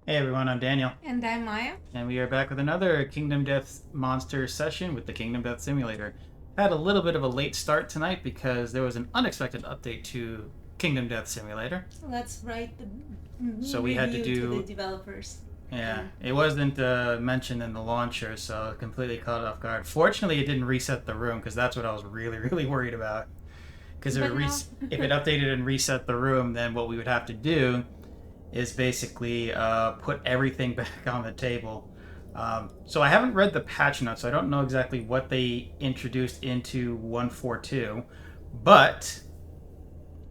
Hey everyone, I'm Daniel, And I'm Maya. and we are back with another Kingdom Death Monster session with the Kingdom Death Simulator. Had a little bit of a late start tonight because there was an unexpected update to Kingdom Death Simulator. Let's write the So we had to review to the do, developers. yeah, it wasn't mentioned in the launcher, so completely caught off guard. Fortunately, it didn't reset the room because that's what I was really, really worried about. Because But now, if it updated and reset the room, then what we would have to do is basically put everything back on the table. So I haven't read the patch notes, so I don't know exactly what they introduced into 142, but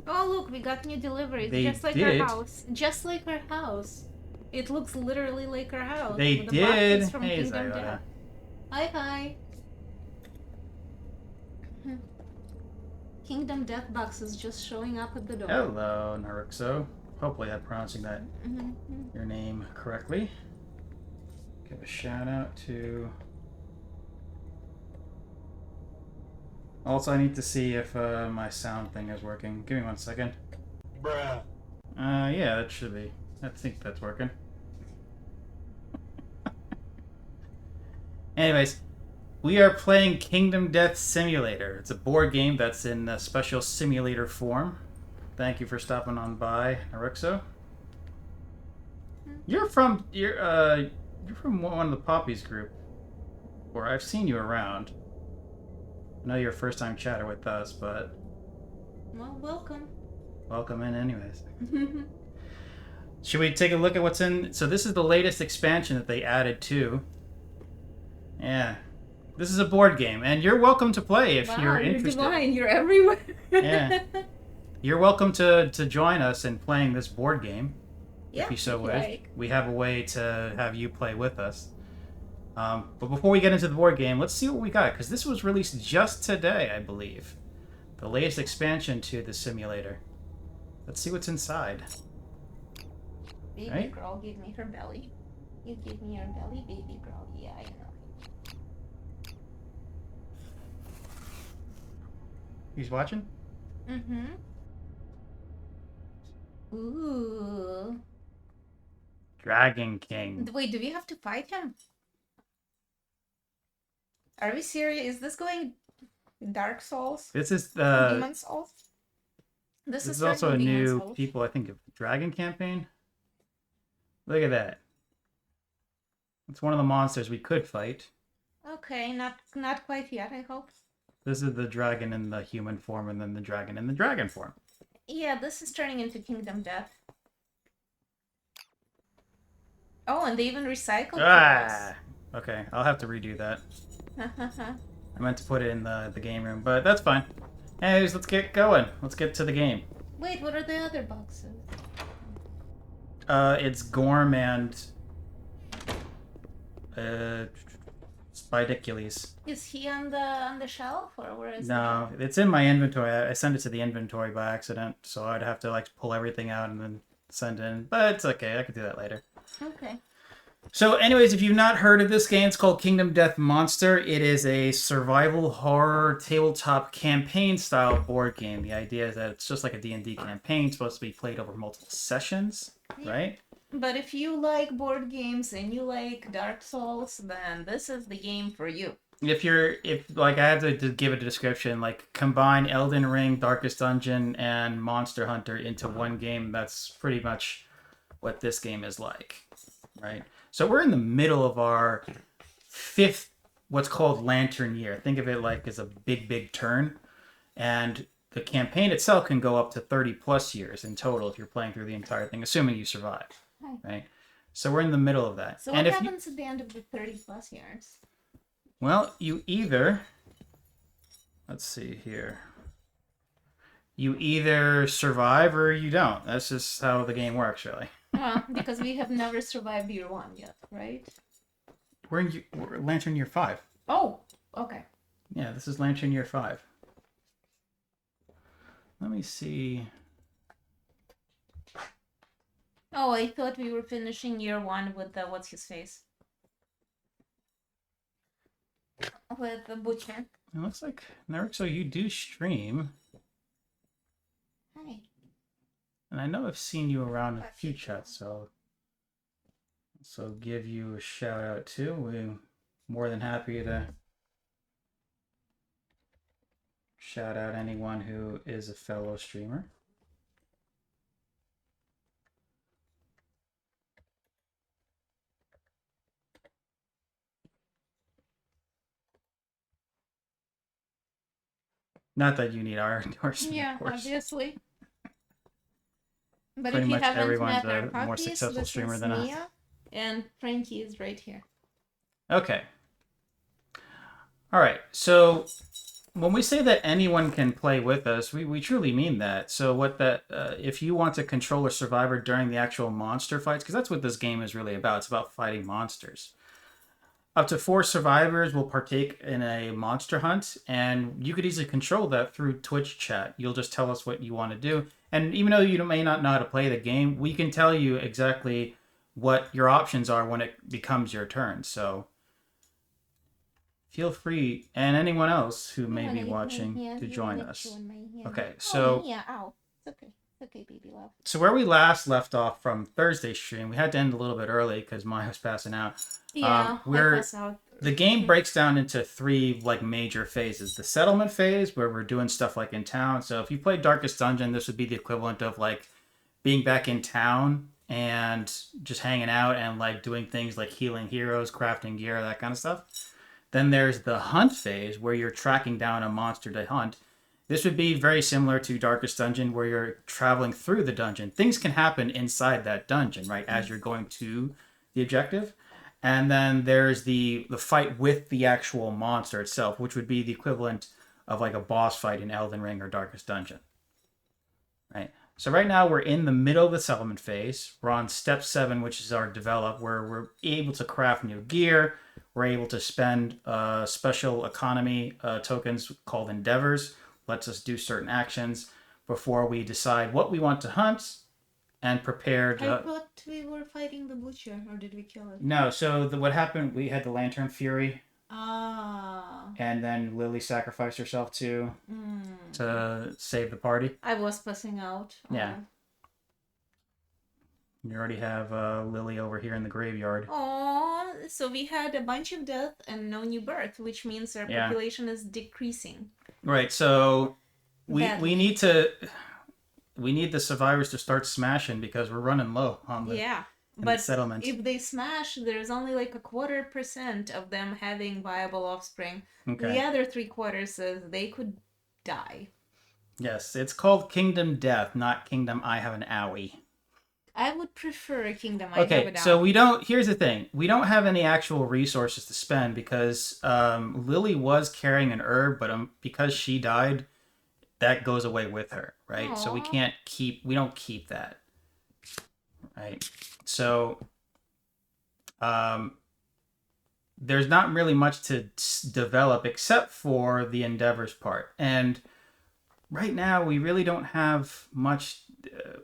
oh look, we got new deliveries, they just like our did. house. Just like our house. It looks literally like our house They with the boxes did. from Hey, Kingdom Zayota. Death. Hi. Kingdom Death boxes just showing up at the door. Hello, Naruxo. Hopefully, I'm pronouncing that Mm-hmm. your name correctly. Give a shout out to. Also, I need to see if my sound thing is working. Give me 1 second. Bruh. Yeah, that should be. I think that's working. Anyways, we are playing Kingdom Death Simulator. It's a board game that's in a special simulator form. Thank you for stopping on by, Naruxo. You're from one of the Poppies group, or I've seen you around. I know you're a first time chatter with us, but Well, welcome. welcome in anyways. Should we take a look at what's in? So this is the latest expansion that they added too. Yeah. This is a board game, and you're welcome to play if Wow, you're you're interested. divine, you're everywhere. Yeah. You're welcome to join us in playing this board game, Yeah, if you so if you wish. like. We have a way to have you play with us. But before we get into the board game, let's see what we got, because this was released just today, I believe. The latest expansion to the simulator. Let's see what's inside. Baby Right? girl, give me her belly. You give me your belly, baby girl. Yeah, I know. He's watching? Mm-hmm. Ooh. Dragon King. Wait, do we have to fight him? Are we serious? Is this going Dark Souls? This is Demon Souls? this is also a starting Demon new Souls. people, I think, Dragon campaign. Look at that. It's one of the monsters we could fight. Okay, not quite yet, I hope. This is the dragon in the human form, and then the dragon in the dragon form. Yeah, this is turning into Kingdom Death. Oh, and they even recycled Ah! Okay, I'll have to redo that. tools. I meant to put it in the game room, but that's fine. Anyways, let's get going. Let's get to the game. Wait, what are the other boxes? It's Gorm and Spidicules. Is he on the shelf or where is No, it's in my inventory. I sent it to the inventory by accident, so I'd have to like pull everything out and then send it in. But it's okay. I could do that later. Okay. So, anyways, if you've not heard of this game, it's called Kingdom Death Monster. It is a survival horror tabletop campaign style board game. The idea is that it's just like a D&D campaign. It's supposed to be played over multiple sessions, right? But if you like board games and you like Dark Souls, then this is the game for you. If like I had to give a description, like combine Elden Ring, Darkest Dungeon, and Monster Hunter into one game, that's pretty much what this game is like, right? So we're in the middle of our fifth, what's called Lantern Year. Think of it like as a big turn. And the campaign itself can go up to 30 plus years in total if you're playing through the entire thing, assuming you survive, right? So we're in the middle of that. So and what if happens at the end of the 30 plus years? Well, you either, let's see here. You either survive or you don't. That's just how the game works, really. Well, because we have never survived year 1 yet, right? We're Lantern Year 5. Oh, okay. Yeah, this is Lantern Year 5. Let me see. Oh, I thought we were finishing year 1 with the what's his face? With the Butchman. It looks like, Naruxo, you do stream. Hi. And I know I've seen you around in a few chats, so also give you a shout out too. We're more than happy to shout out anyone who is a fellow streamer. Not that you need our endorsement, Yeah, of course. obviously. But Pretty if you much haven't everyone's met our a more puppies, successful this streamer is than us. Mia, and Frankie is right here. Okay. All right. So when we say that anyone can play with us, we truly mean that. So what that if you want to control a survivor during the actual monster fights, because that's what this game is really about. It's about fighting monsters. Up to 4 survivors will partake in a monster hunt, and you could easily control that through Twitch chat. You'll just tell us what you want to do, and even though you may not know how to play the game, we can tell you exactly what your options are when it becomes your turn. So feel free, and anyone else who may be watching, to join us. Okay, so yeah, ow. It's okay. It's okay, baby love. so where we last left off from Thursday's stream, we had to end a little bit early because Maya was passing out. Yeah, I pass out. The game breaks down into 3 like major phases. The settlement phase, where we're doing stuff like in town. So if you play Darkest Dungeon, this would be the equivalent of like being back in town and just hanging out and like doing things like healing heroes, crafting gear, that kind of stuff. Then there's the hunt phase, where you're tracking down a monster to hunt. This would be very similar to Darkest Dungeon, where you're traveling through the dungeon. Things can happen inside that dungeon, right, as you're going to the objective. And then there's the fight with the actual monster itself, which would be the equivalent of like a boss fight in Elden Ring or Darkest Dungeon. Right. So right now we're in the middle of the settlement phase. We're on step 7, which is our develop, where we're able to craft new gear. We're able to spend special economy tokens called endeavors. Lets us do certain actions before we decide what we want to hunt and prepare to... I thought we were fighting the butcher, or did we kill it? No, so what happened, we had the Lantern Fury. Ah. And then Lily sacrificed herself to save the party. I was passing out. Yeah. You already have Lily over here in the graveyard. Oh, so we had a bunch of death and no new birth, which means our population is decreasing. Right. So we need the survivors to start smashing because we're running low on the but settlement. If they smash, there's only like 0.25% of them having viable offspring. Okay. The other 3/4 says they could die. Yes, it's called Kingdom Death, not Kingdom I Have an Owie. I would prefer Kingdom I Have an Owie. Okay, so we don't... Here's the thing. We don't have any actual resources to spend because Lily was carrying an herb, but because she died, that goes away with her, right? Aww. So we don't keep that. Right. So there's not really much to develop except for the endeavors part. And right now we really don't have much.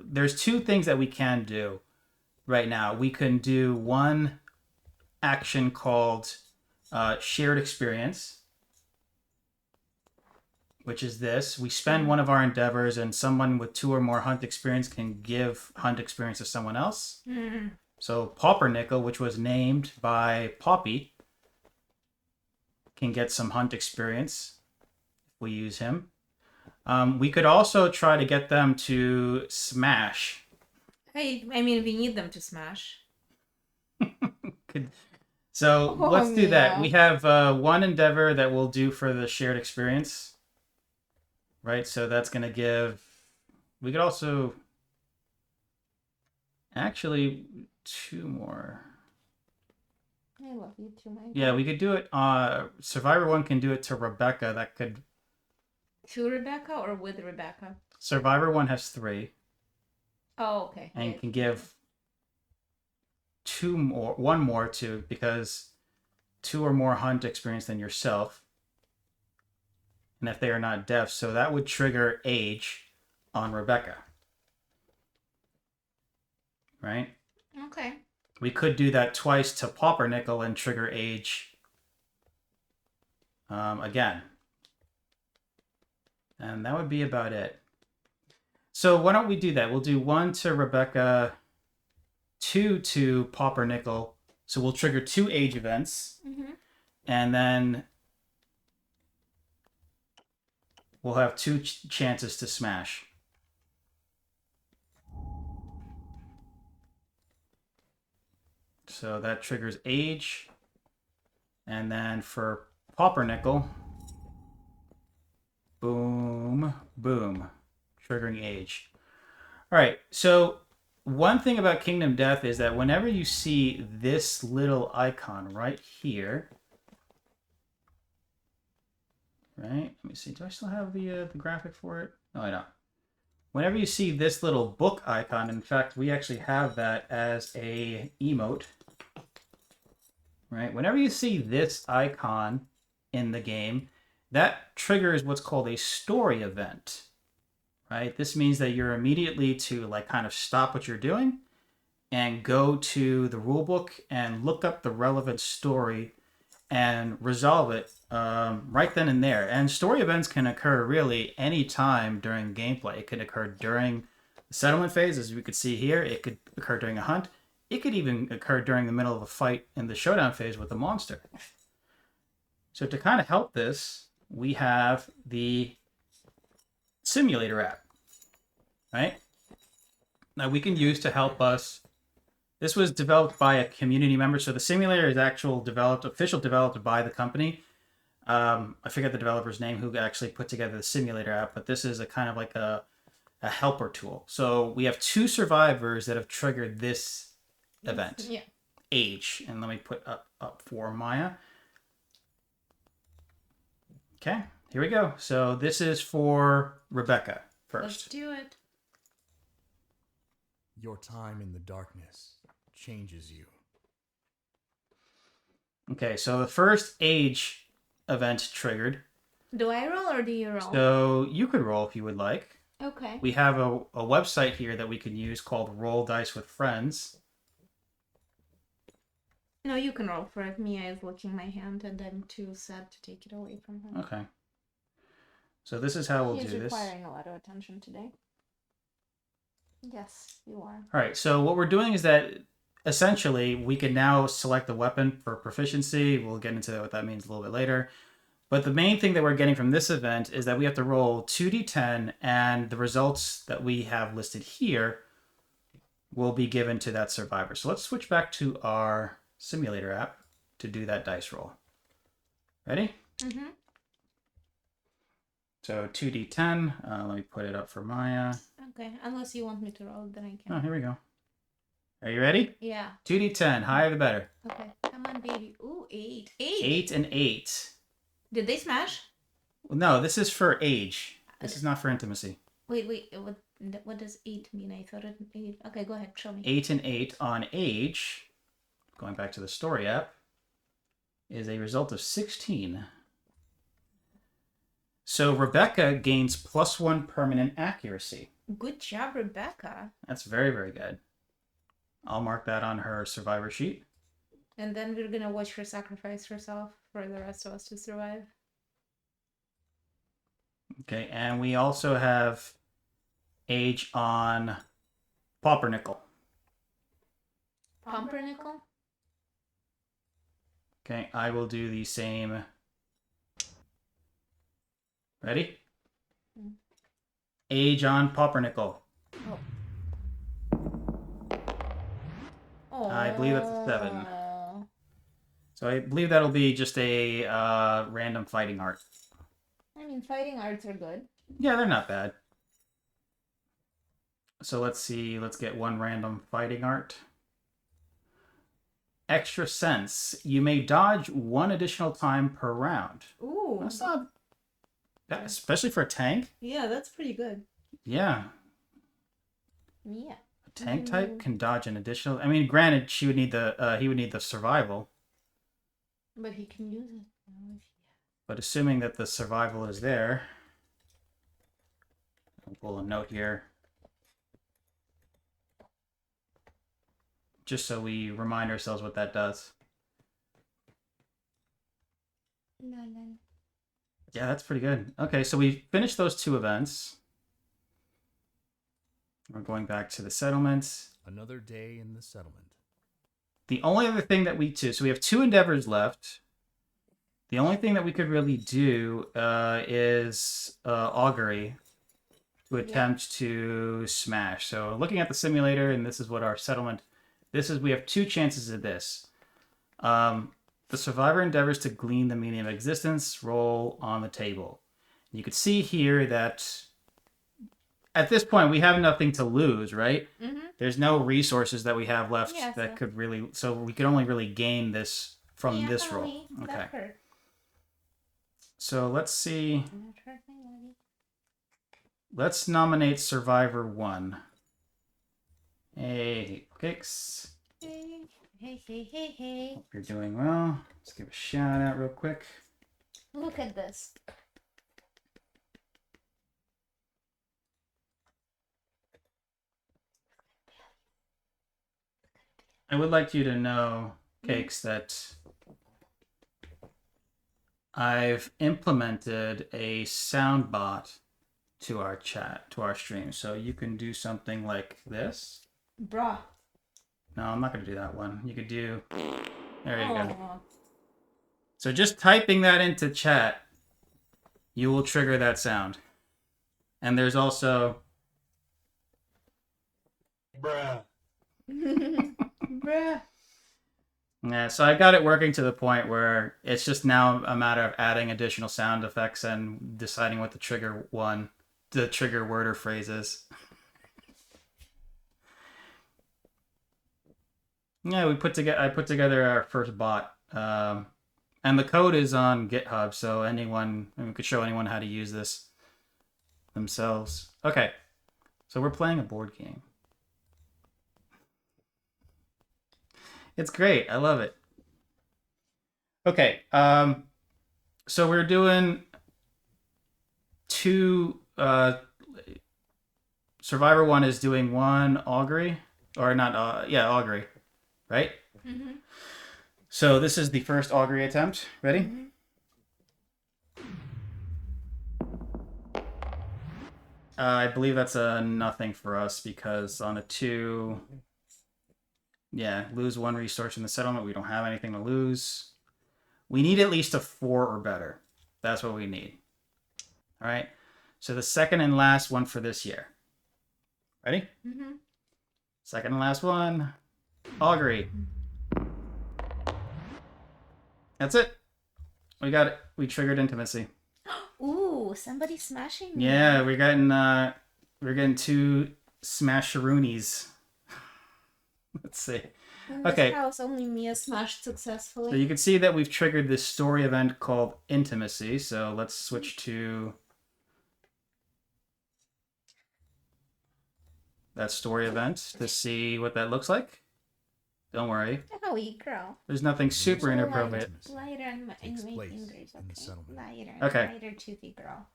There's 2 things that we can do right now. We can do one action called shared experience, which is this. We spend one of our endeavors, and someone with 2 or more hunt experience can give hunt experience to someone else. Mm. So Paupernickel, which was named by Poppy, can get some hunt experience if we use him. We could also try to get them to smash. Hey, I mean, we need them to smash. Let's do that. We have one endeavor that we'll do for the shared experience. Right, so that's going to give... We could also... Actually, 2 more. I love you too, my Yeah, we could do it... Survivor 1 can do it to Rebecca. That could... To Rebecca or with Rebecca? Survivor 1 has 3. Oh, okay. And can give 1 more to... Because 2 or more hunt experience than yourself. And if they are not deaf, so that would trigger age on Rebecca. Right? Okay. We could do that twice to Paupernickel and trigger age again. And that would be about it. So why don't we do that? We'll do 1 to Rebecca, 2 to Pauper Nickel. So we'll trigger 2 age events. And then we'll have 2 chances to smash. So that triggers age. And then for Pauper Nickel, boom, boom, triggering age. All right, so one thing about Kingdom Death is that whenever you see this little icon right here, right? Let me see. Do I still have the graphic for it? No, I don't. Whenever you see this little book icon, in fact, we actually have that as a emote. Right? Whenever you see this icon in the game, that triggers what's called a story event. Right? This means that you're immediately to like kind of stop what you're doing and go to the rulebook and look up the relevant story and resolve it right then and there. And story events can occur really any time during gameplay. It could occur during the settlement phase, as we could see here. It could occur during a hunt. It could even occur during the middle of a fight in the showdown phase with the monster. So to kind of help this, we have the simulator app, right? Now we can use to help us. This was developed by a community member. So the simulator is official developed by the company. I forget the developer's name who actually put together the simulator app, but this is a kind of like a helper tool. So we have 2 survivors that have triggered this event. Yeah. Age. And let me put up for Maya. Okay, here we go. So this is for Rebecca first. Let's do it. Your time in the darkness changes you. Okay, so the first age event triggered. Do I roll or do you roll? So you could roll if you would like. Okay. We have a website here that we can use called Roll Dice with Friends. No, you can roll for it. Mia is licking my hand and I'm too sad to take it away from her. Okay. So this is how we'll She's do this. requiring a lot of attention today. Yes, you are. All right, so what we're doing is that essentially we can now select the weapon for proficiency. We'll get into what that means a little bit later. But the main thing that we're getting from this event is that we have to roll 2d10, and the results that we have listed here will be given to that survivor. So let's switch back to our simulator app to do that dice roll. Ready? Mm-hmm. So 2d10. Let me put it up for Maya. Okay, unless you want me to roll, then I Oh, can. here we go. Are you ready? Yeah. 2d10. Higher the better. Okay, come on, baby. Ooh, 8. 8 and 8. Did they smash? Well, no, this is for age. This is not for intimacy. Wait. What does 8 mean? I thought it 8. Okay, go ahead. Show me. 8 and 8 on age, going back to the story app, is a result of 16. So Rebecca gains +1 permanent accuracy. Good job, Rebecca. That's very, very good. I'll mark that on her survivor sheet. And then we're gonna watch her sacrifice herself for the rest of us to survive. Okay, and we also have age on Pumpernickel. Pumpernickel? Okay, I will do the same. Ready? Age on Pumpernickel. Oh. I believe that's a 7. So I believe that'll be just a random fighting art. I mean, fighting arts are good. Yeah, they're not bad. So let's see. Let's get one random fighting art. Extra sense. You may dodge 1 additional time per round. Ooh. That's not bad, especially for a tank. Yeah, that's pretty good. Yeah. Yeah. A tank type can dodge an additional. I mean, granted, he would need the survival. But he can use it. But assuming that the survival is there, I'll pull a note here. Just so we remind ourselves what that does. No. Yeah, that's pretty good. Okay, so we finished those 2 events. We're going back to the settlements. Another day in the settlement. The only other thing that so we have 2 endeavors left. The only thing that we could really do is augury to attempt to smash. So looking at the simulator, and this is what our settlement. We have 2 chances of this. The survivor endeavors to glean the meaning of existence. Roll on the table. You could see here that at this point we have nothing to lose, right? Mm-hmm. There's no resources that we have left Yeah, that so- could really. So we could only really gain this from this roll. That Okay. hurt. So let's see. That hurt my body. Let's nominate Survivor 1. Hey, Cakes. Hey. Hope you're doing well. Let's give a shout out real quick. Look at this. I would like you to know, Cakes, that I've implemented a sound bot to our chat, to our stream. So you can do something like this. Bruh. No, I'm not going to do that one. You could do... There you go. Oh. So just typing that into chat, you will trigger that sound. And there's also... Bruh. Bruh. Yeah, so I got it working to the point where it's just now a matter of adding additional sound effects and deciding what the trigger word or phrase is. Yeah, I put together our first bot. And the code is on GitHub, so we could show anyone how to use this themselves. Okay, so we're playing a board game. It's great. I love it. Okay, so we're doing 2. Survivor 1 is doing 1 augury, or not? Augury, right? Mm-hmm. So this is the first augury attempt. Ready? Mm-hmm. I believe that's a nothing for us because on a 2, lose 1 resource in the settlement. We don't have anything to lose. We need at least a 4 or better. That's what we need. All right. So the second and last one for this year. Ready? Mm-hmm. Second and last one. Augury. That's it. We got it. We triggered intimacy. Ooh, somebody smashing me. Yeah, we're getting 2 smasheroonies. Let's see. In this Okay. house, only Mia smashed successfully. So you can see that we've triggered this story event called intimacy. So let's switch to that story event to see what that looks like. Don't worry. Oh, you girl. There's nothing super Lighter. inappropriate. Lighter and my Takes place fingers. in the Okay. settlement. Lighter. Okay. Lighter, toothy girl.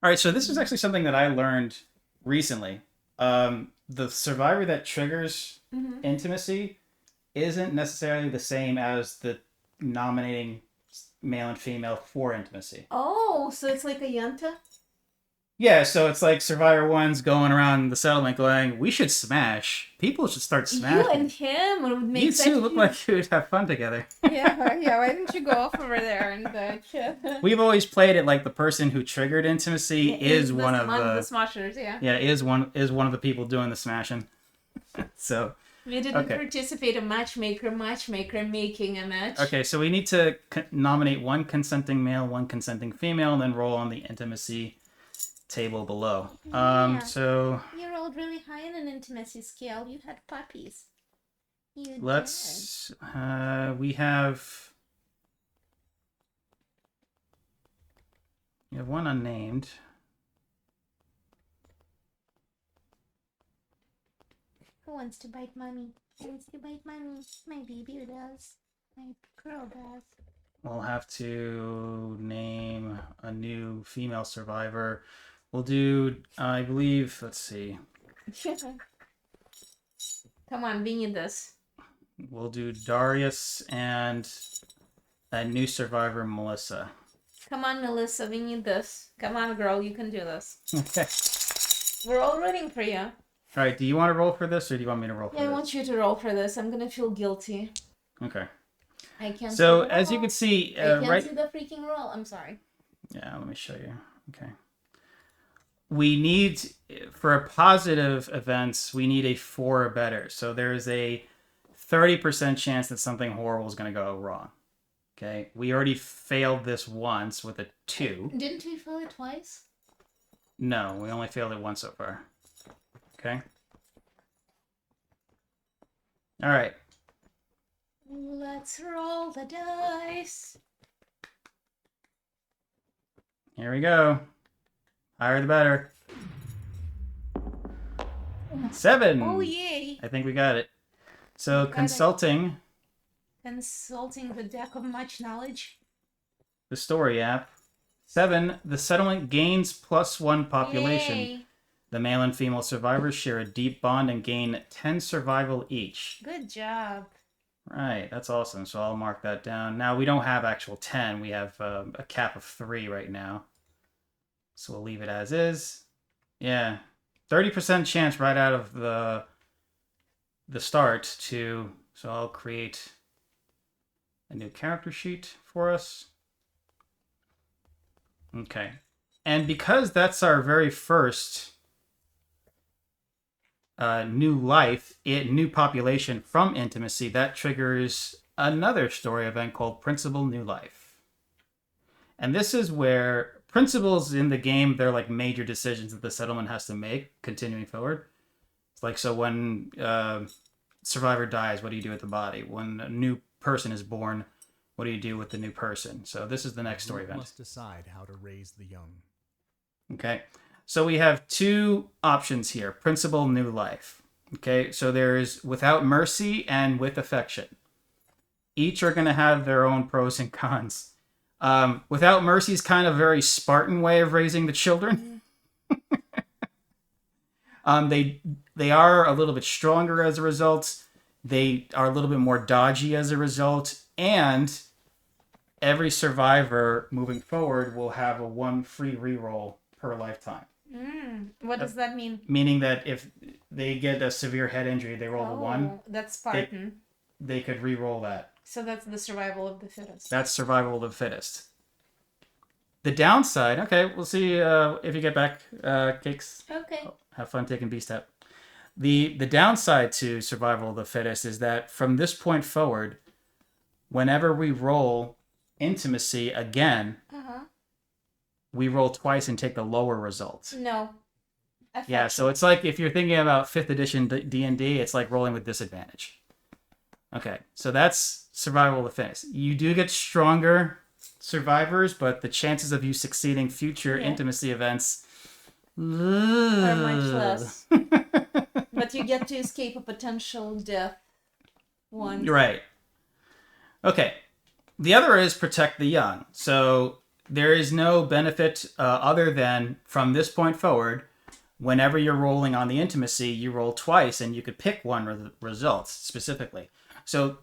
All right, so this is actually something that I learned recently. The survivor that triggers Mm-hmm. intimacy isn't necessarily the same as the nominating male and female for intimacy. Oh, so it's like a yunta? Yeah, so it's like Survivor 1's going around the settlement going, we should smash. People should start smashing. You and him would make You such two look like you would have fun together. yeah, why didn't you go off over there and We've always played it like the person who triggered intimacy is one of the smashers, yeah. Yeah, is one of the people doing the smashing. So We didn't participate in matchmaker making a match. okay, so we need to nominate 1 consenting male, 1 consenting female, and then roll on the intimacy table below. Yeah. So You rolled really high on an intimacy scale. You had puppies. You let's we have 1 unnamed. Who wants to bite mommy? Who wants to bite mommy? My baby does. My girl does. We'll have to name a new female survivor. We'll do, I believe, let's see. Come on, we need this. We'll do Darius and a new survivor, Melissa. Come on, Melissa, we need this. Come on, girl, you can do this. Okay. We're all rooting for you. All right, do you want to roll for this, or do you want me to roll for Yeah, this? I want you to roll for this. I'm gonna feel guilty. Okay. I can't. So see the as you roll. can see, I can't right. see the freaking roll. I'm sorry. Yeah, let me show you. Okay. We need, for a positive events, we need a 4 or better. So there's a 30% chance that something horrible is going to go wrong. Okay. We already failed this once with a 2. Didn't we fail it twice? No, we only failed it once so far. Okay. All right. Let's roll the dice. Here we go. Higher the better. 7. Oh, yay. I think we got it. So got it. consulting Consulting the deck of much knowledge. the story app. 7. The settlement gains +1 population. Yay. The male and female survivors share a deep bond and gain 10 survival each. Good job. Right, that's awesome. So I'll mark that down. Now, we don't have actual 10. We have a cap of 3 right now. So we'll leave it as is. Yeah, 30% chance right out of the start to... So I'll create a new character sheet for us. Okay. And because that's our very first new life, new population from intimacy, that triggers another story event called Principal New Life. And this is where principles in the game, they're like major decisions that the settlement has to make continuing forward. It's like, so when survivor dies, what do you do with the body? When a new person is born, what do you do with the new person? So this is the next story event. Must decide how to raise the young. Okay, so we have 2 options here. Principal, new life. Okay, so there's without mercy and with affection. Each are going to have their own pros and cons. Without mercy is kind of a very Spartan way of raising the children. They are a little bit stronger as a result. They are a little bit more dodgy as a result. And every survivor moving forward will have a 1 free reroll per lifetime. What does that mean? Meaning that if they get a severe head injury, they roll a 1. That's Spartan. They could re-roll that. So that's the survival of the fittest. That's survival of the fittest. The downside, okay, we'll see if you get back, Cakes. Okay. Have fun taking B-step. The downside to survival of the fittest is that from this point forward, whenever we roll intimacy again, we roll twice and take the lower result. No. Yeah, so it's like if you're thinking about 5th edition D&D, it's like rolling with disadvantage. Okay, so that's survival of the fittest. You do get stronger survivors, but the chances of you succeeding future intimacy events are much less. But you get to escape a potential death once. Right. Okay. The other is protect the young. So there is no benefit other than from this point forward, whenever you're rolling on the intimacy, you roll twice and you could pick one result specifically. So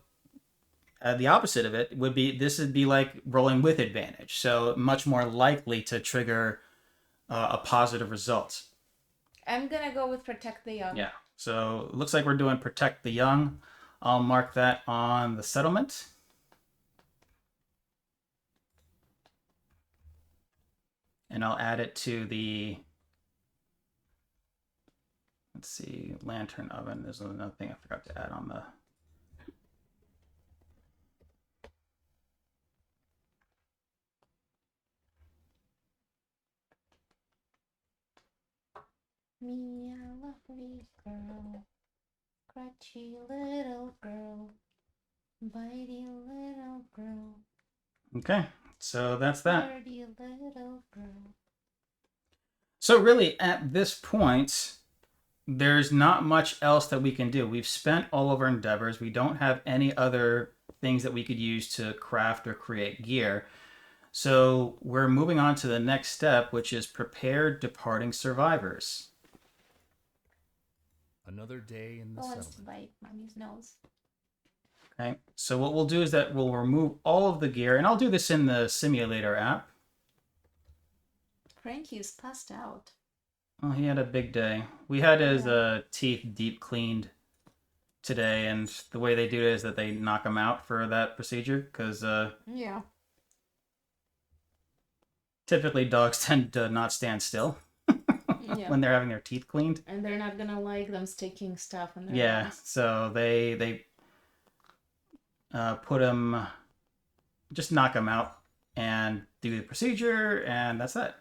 the opposite of it would be, this would be like rolling with advantage. So much more likely to trigger a positive result. I'm going to go with protect the young. Yeah. So it looks like we're doing protect the young. I'll mark that on the settlement. And I'll add it to the, let's see, lantern oven. There's another thing I forgot to add on the, Me, a lovely girl, crutchy little girl, bitey little girl. okay, so that's that. Dirty little girl. So really, at this point, there's not much else that we can do. We've spent all of our endeavors. We don't have any other things that we could use to craft or create gear. So we're moving on to the next step, which is prepare departing survivors. Another day in the Who wants to settlement. bite mommy's nose? Okay, so what we'll do is that we'll remove all of the gear, and I'll do this in the simulator app. Frankie's passed out. Oh, he had a big day. We had his teeth deep cleaned today, and the way they do it is that they knock him out for that procedure, because Yeah. typically dogs tend to not stand still Yeah. when they're having their teeth cleaned. And they're not gonna like them sticking stuff in their Yeah, mouths. so they put him, just knock him out and do the procedure, and that's it.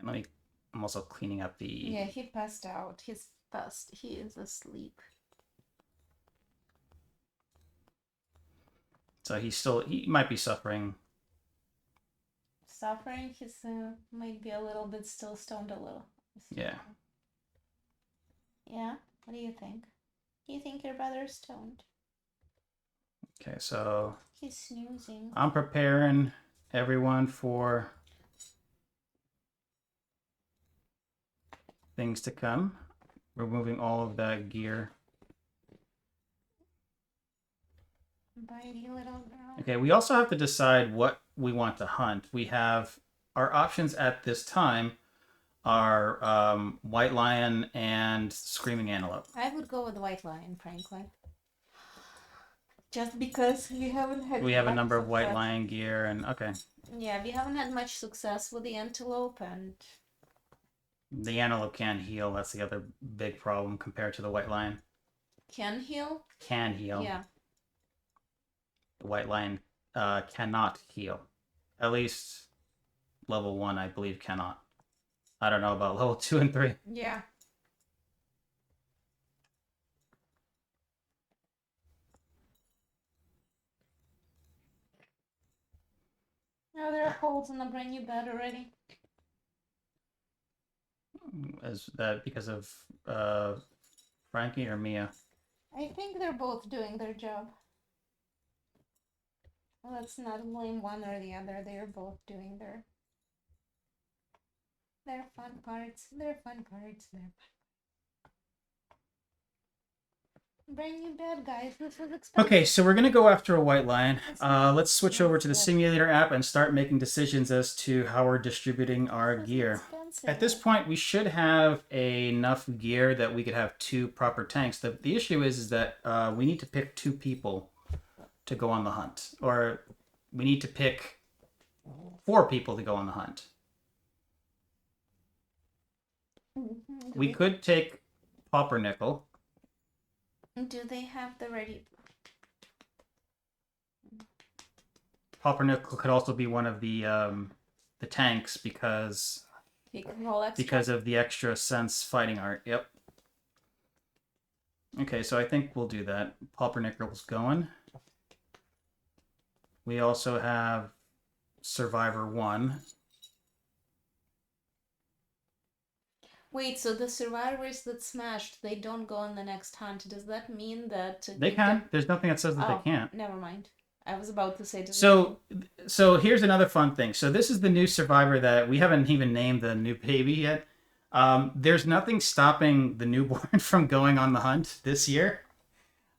All right, I'm also cleaning up the... Yeah, he passed out. He's fast. He is asleep. So he might be suffering. Suffering? He's might be a little bit still stoned a little. Yeah. Yeah? What do you think? Do you think your brother's stoned? Okay, so He's snoozing. I'm preparing everyone for things to come. Removing all of that gear. Bitey little girl. Okay, we also have to decide what we want to hunt. We have our options at this time are white lion and screaming antelope. I would go with white lion, frankly. Just because we haven't had. We have a much number of white success. lion gear, and okay. Yeah, we haven't had much success with the antelope, and The antelope can heal. That's the other big problem compared to the white lion. can heal. Can heal. Yeah. The white lion cannot heal. At least level 1, I believe, cannot. I don't know about level 2 and 3. Yeah. Oh, there are holes in the brand new bed already. Is that because of Frankie or Mia? I think they're both doing their job. Let's not blame one or the other. They're both doing their fun parts. They're fun parts. They're fun. Brand new bed, guys. This was expensive. Okay, so we're gonna go after a white lion. Let's switch over to the simulator app and start making decisions as to how we're distributing our gear. At this point, we should have enough gear that we could have 2 proper tanks. The issue is that we need to pick 2 people to go on the hunt, or we need to pick 4 people to go on the hunt. We could take Pumpernickel. Do they have the ready? Pumpernickel could also be one of the tanks because of the extra sense fighting art. Yep. Okay, so I think we'll do that. Pumpernickel's going. We also have Survivor 1. Wait, so the survivors that smashed, they don't go on the next hunt. Does that mean that They can. There's nothing that says that they can't. Never mind. I was about to say. So here's another fun thing. So this is the new survivor that we haven't even named the new baby yet. There's nothing stopping the newborn from going on the hunt this year.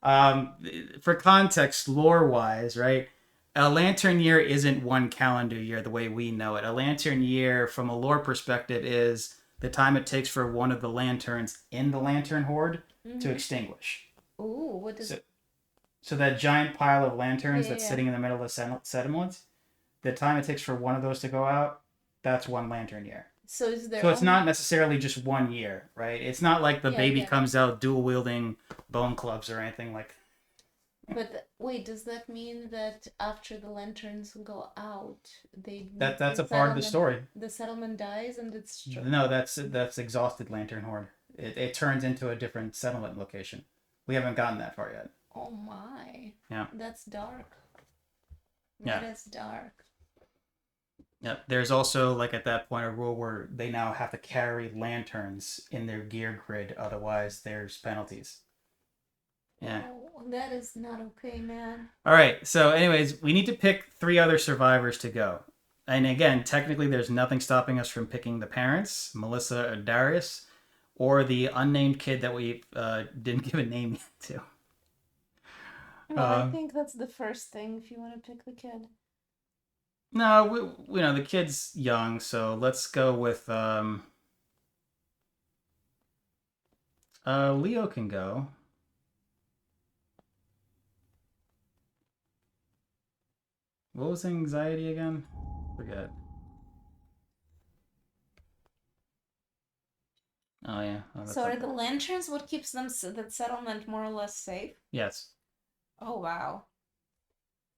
For context, lore-wise, right? A lantern year isn't one calendar year the way we know it. A lantern year, from a lore perspective, is the time it takes for one of the lanterns in the lantern horde to extinguish. Ooh, what is... So that giant pile of lanterns that's sitting in the middle of the settlement, the time it takes for one of those to go out, that's one lantern year. So is there... So it's not necessarily just 1 year, right? It's not like the baby comes out dual-wielding bone clubs or anything like that. But wait, does that mean that after the lanterns go out, that's a part of the story? The settlement dies and it's... No, that's exhausted lantern horde. It turns into a different settlement location. We haven't gotten that far yet. Oh my. Yeah. That's dark. Yeah. That is dark. Yeah. There's also, like, at that point, a rule where they now have to carry lanterns in their gear grid, otherwise there's penalties. Yeah. Oh, that is not okay, man. All right. So anyways, we need to pick 3 other survivors to go. And again, technically there's nothing stopping us from picking the parents, Melissa or Darius, or the unnamed kid that we didn't give a name to. Well, I think that's the first thing if you want to pick the kid. No, we the kid's young, so let's go with Leo can go. What was anxiety again? Forget. Oh yeah. Oh, So are the lanterns what keeps them that settlement more or less safe? Yes. Oh wow.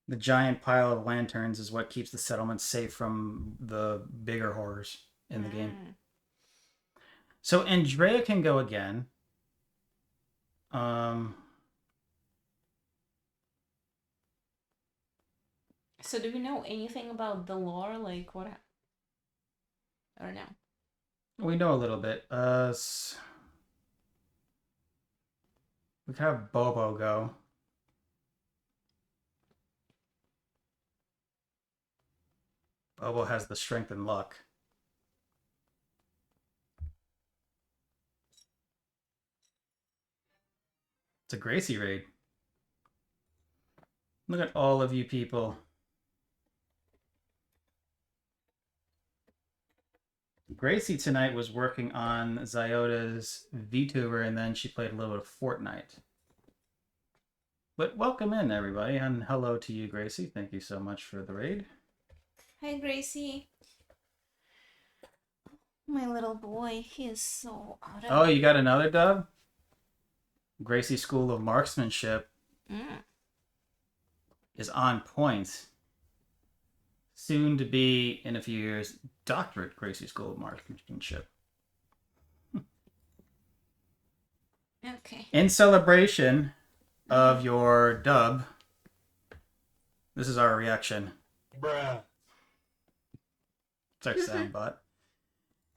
The giant pile of lanterns is what keeps the settlement safe from the bigger horrors in the game. So Andrea can go again. So do we know anything about the lore? Like what? Or no? We know a little bit. We can have Bobo go. Bobo has the strength and luck. It's a Gracie raid. Look at all of you people. Gracie tonight was working on Zyoda's VTuber, and then she played a little bit of Fortnite. But welcome in, everybody, and hello to you, Gracie. Thank you so much for the raid. Hi, Gracie. My little boy, he is so out of... Oh, you got another dub? Gracie School of Marksmanship is on point. Soon to be, in a few years, Doctorate Gracie School of Marksmanship. Okay. In celebration of your dub, this is our reaction. Bruh. It's our sound bot.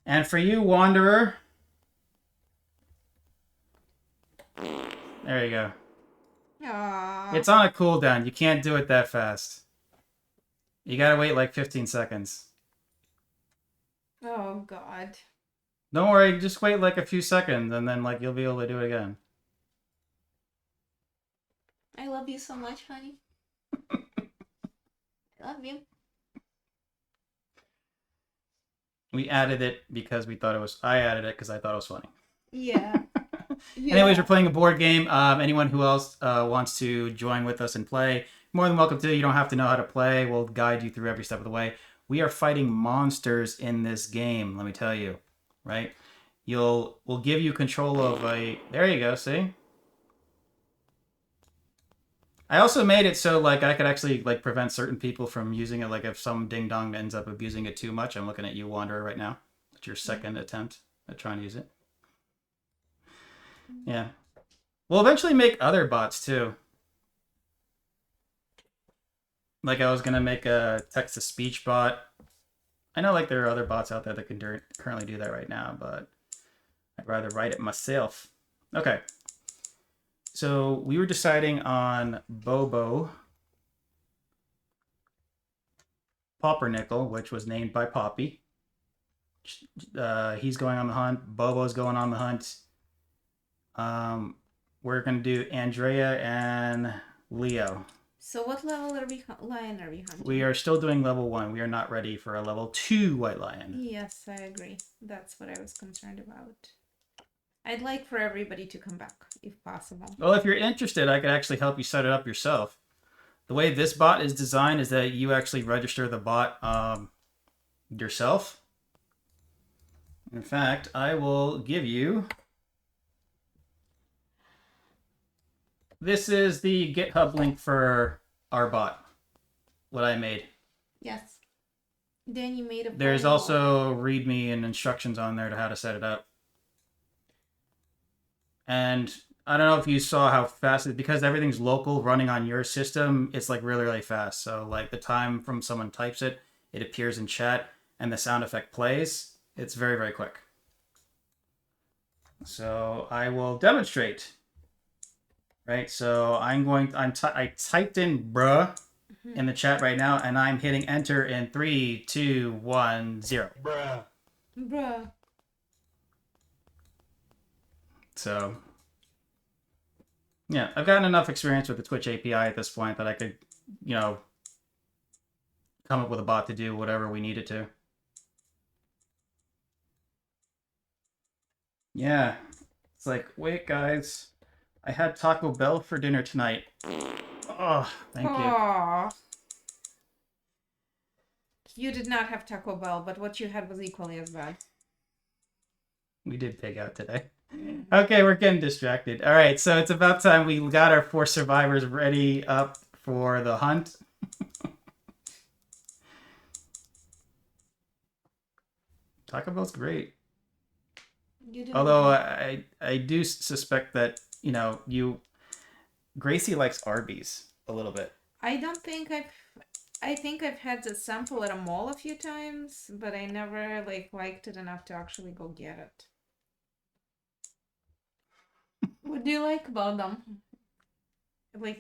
And for you, Wanderer, there you go. Aww. It's on a cooldown. You can't do it that fast. You gotta wait like 15 seconds. Oh, God. Don't worry, just wait like a few seconds and then like you'll be able to do it again. I love you so much, honey. I love you. We added it because we thought it was... I added it because I thought it was funny. Yeah. Anyways, we're playing a board game. Anyone who else wants to join with us and play, more than welcome to. You don't have to know how to play. We'll guide you through every step of the way. We are fighting monsters in this game, let me tell you. Right? We'll give you control of a... There you go, see? I also made it so like I could actually like prevent certain people from using it. Like if some ding dong ends up abusing it too much. I'm looking at you, Wanderer, right now. It's your second attempt at trying to use it. Yeah. We'll eventually make other bots too. Like I was gonna make a text-to-speech bot. I know like there are other bots out there that can currently do that right now, but I'd rather write it myself. Okay. So we were deciding on Bobo Poppernickel, which was named by Poppy. He's going on the hunt. Bobo's going on the hunt. We're going to do Andrea and Leo. So what level are we lion are we hunting? We are still doing level 1. We are not ready for a level 2 white lion. Yes, I agree. That's what I was concerned about. I'd like for everybody to come back, if possible. Well, if you're interested, I could actually help you set it up yourself. The way this bot is designed is that you actually register the bot yourself. In fact, I will give you... This is the GitHub link for our bot. What I made. Yes. Then you made a... There's also README and instructions on there to how to set it up. And I don't know if you saw how fast it... Because everything's local running on your system, it's like really, really fast. So like the time from someone types it, it appears in chat, and the sound effect plays. It's very, very quick. So I will demonstrate. Right, so I typed in bruh in the chat right now, and I'm hitting enter in 3, 2, 1, 0. Bruh. Bruh. So, yeah, I've gotten enough experience with the Twitch API at this point that I could, you know, come up with a bot to do whatever we need it to. Yeah. It's like, wait, guys, I had Taco Bell for dinner tonight. Oh, thank you. Aww. You did not have Taco Bell, but what you had was equally as bad. We did pig out today. Okay, we're getting distracted. All right, so it's about time we got our 4 survivors ready up for the hunt. Taco Bell's great. Although I do suspect that, Gracie likes Arby's a little bit. I think I've had the sample at a mall a few times, but I never liked it enough to actually go get it. What do you like about them?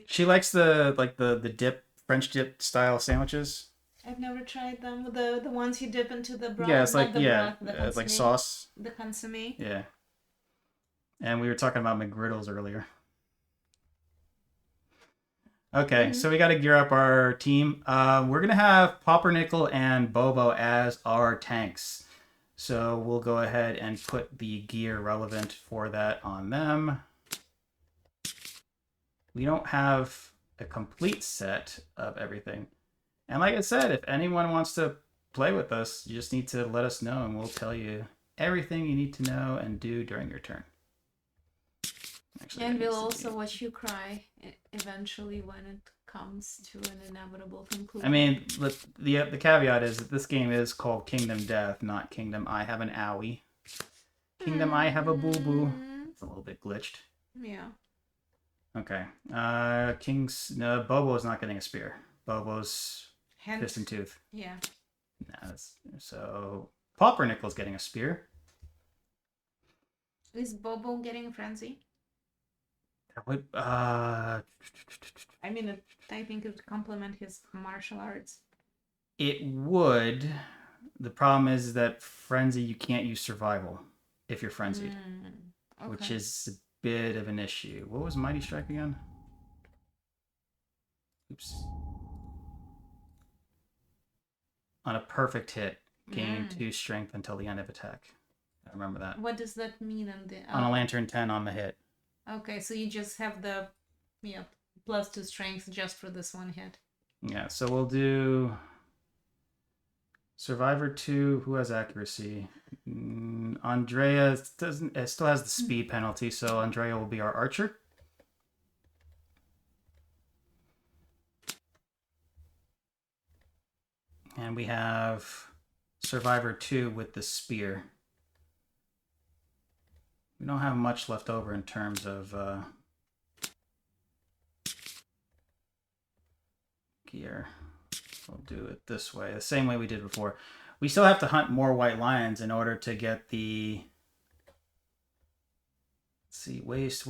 She likes the dip, French dip style sandwiches. I've never tried them. The ones you dip into the broth. Yeah, it's like it's like sauce. The consommé. Yeah. And we were talking about McGriddles earlier. Okay, so we got to gear up our team. We're gonna have Pumpernickel and Bobo as our tanks. So we'll go ahead and put the gear relevant for that on them. We don't have a complete set of everything. And like I said, if anyone wants to play with us, you just need to let us know and we'll tell you everything you need to know and do during your turn. Actually, and we'll also watch you cry eventually when it comes to an inevitable conclusion. I mean, the caveat is that this game is called Kingdom Death, not Kingdom I Have an Owie. Kingdom I Have a Boo Boo. It's a little bit glitched. Yeah. Okay. No, Bobo's not getting a spear. Bobo's fist and tooth. Yeah. No, so Pumpernickel's getting a spear. Is Bobo getting frenzy? That would I mean, I think it would complement his martial arts. It would. The problem is that frenzy, you can't use survival if you're frenzied, Okay. which is a bit of an issue. What was Mighty Strike again? Oops. On a perfect hit, gain 2 strength until the end of attack. I remember that. What does that mean on a Lantern 10 on the hit? Okay, so you just have the +2 strength just for this one hit. Yeah, so we'll do Survivor 2. Who has accuracy? Andrea doesn't. It still has the speed penalty, so Andrea will be our archer. And we have Survivor 2 with the spear. We don't have much left over in terms of gear. We'll do it this way, the same way we did before. We still have to hunt more white lions in order to get the... Let's see, waste.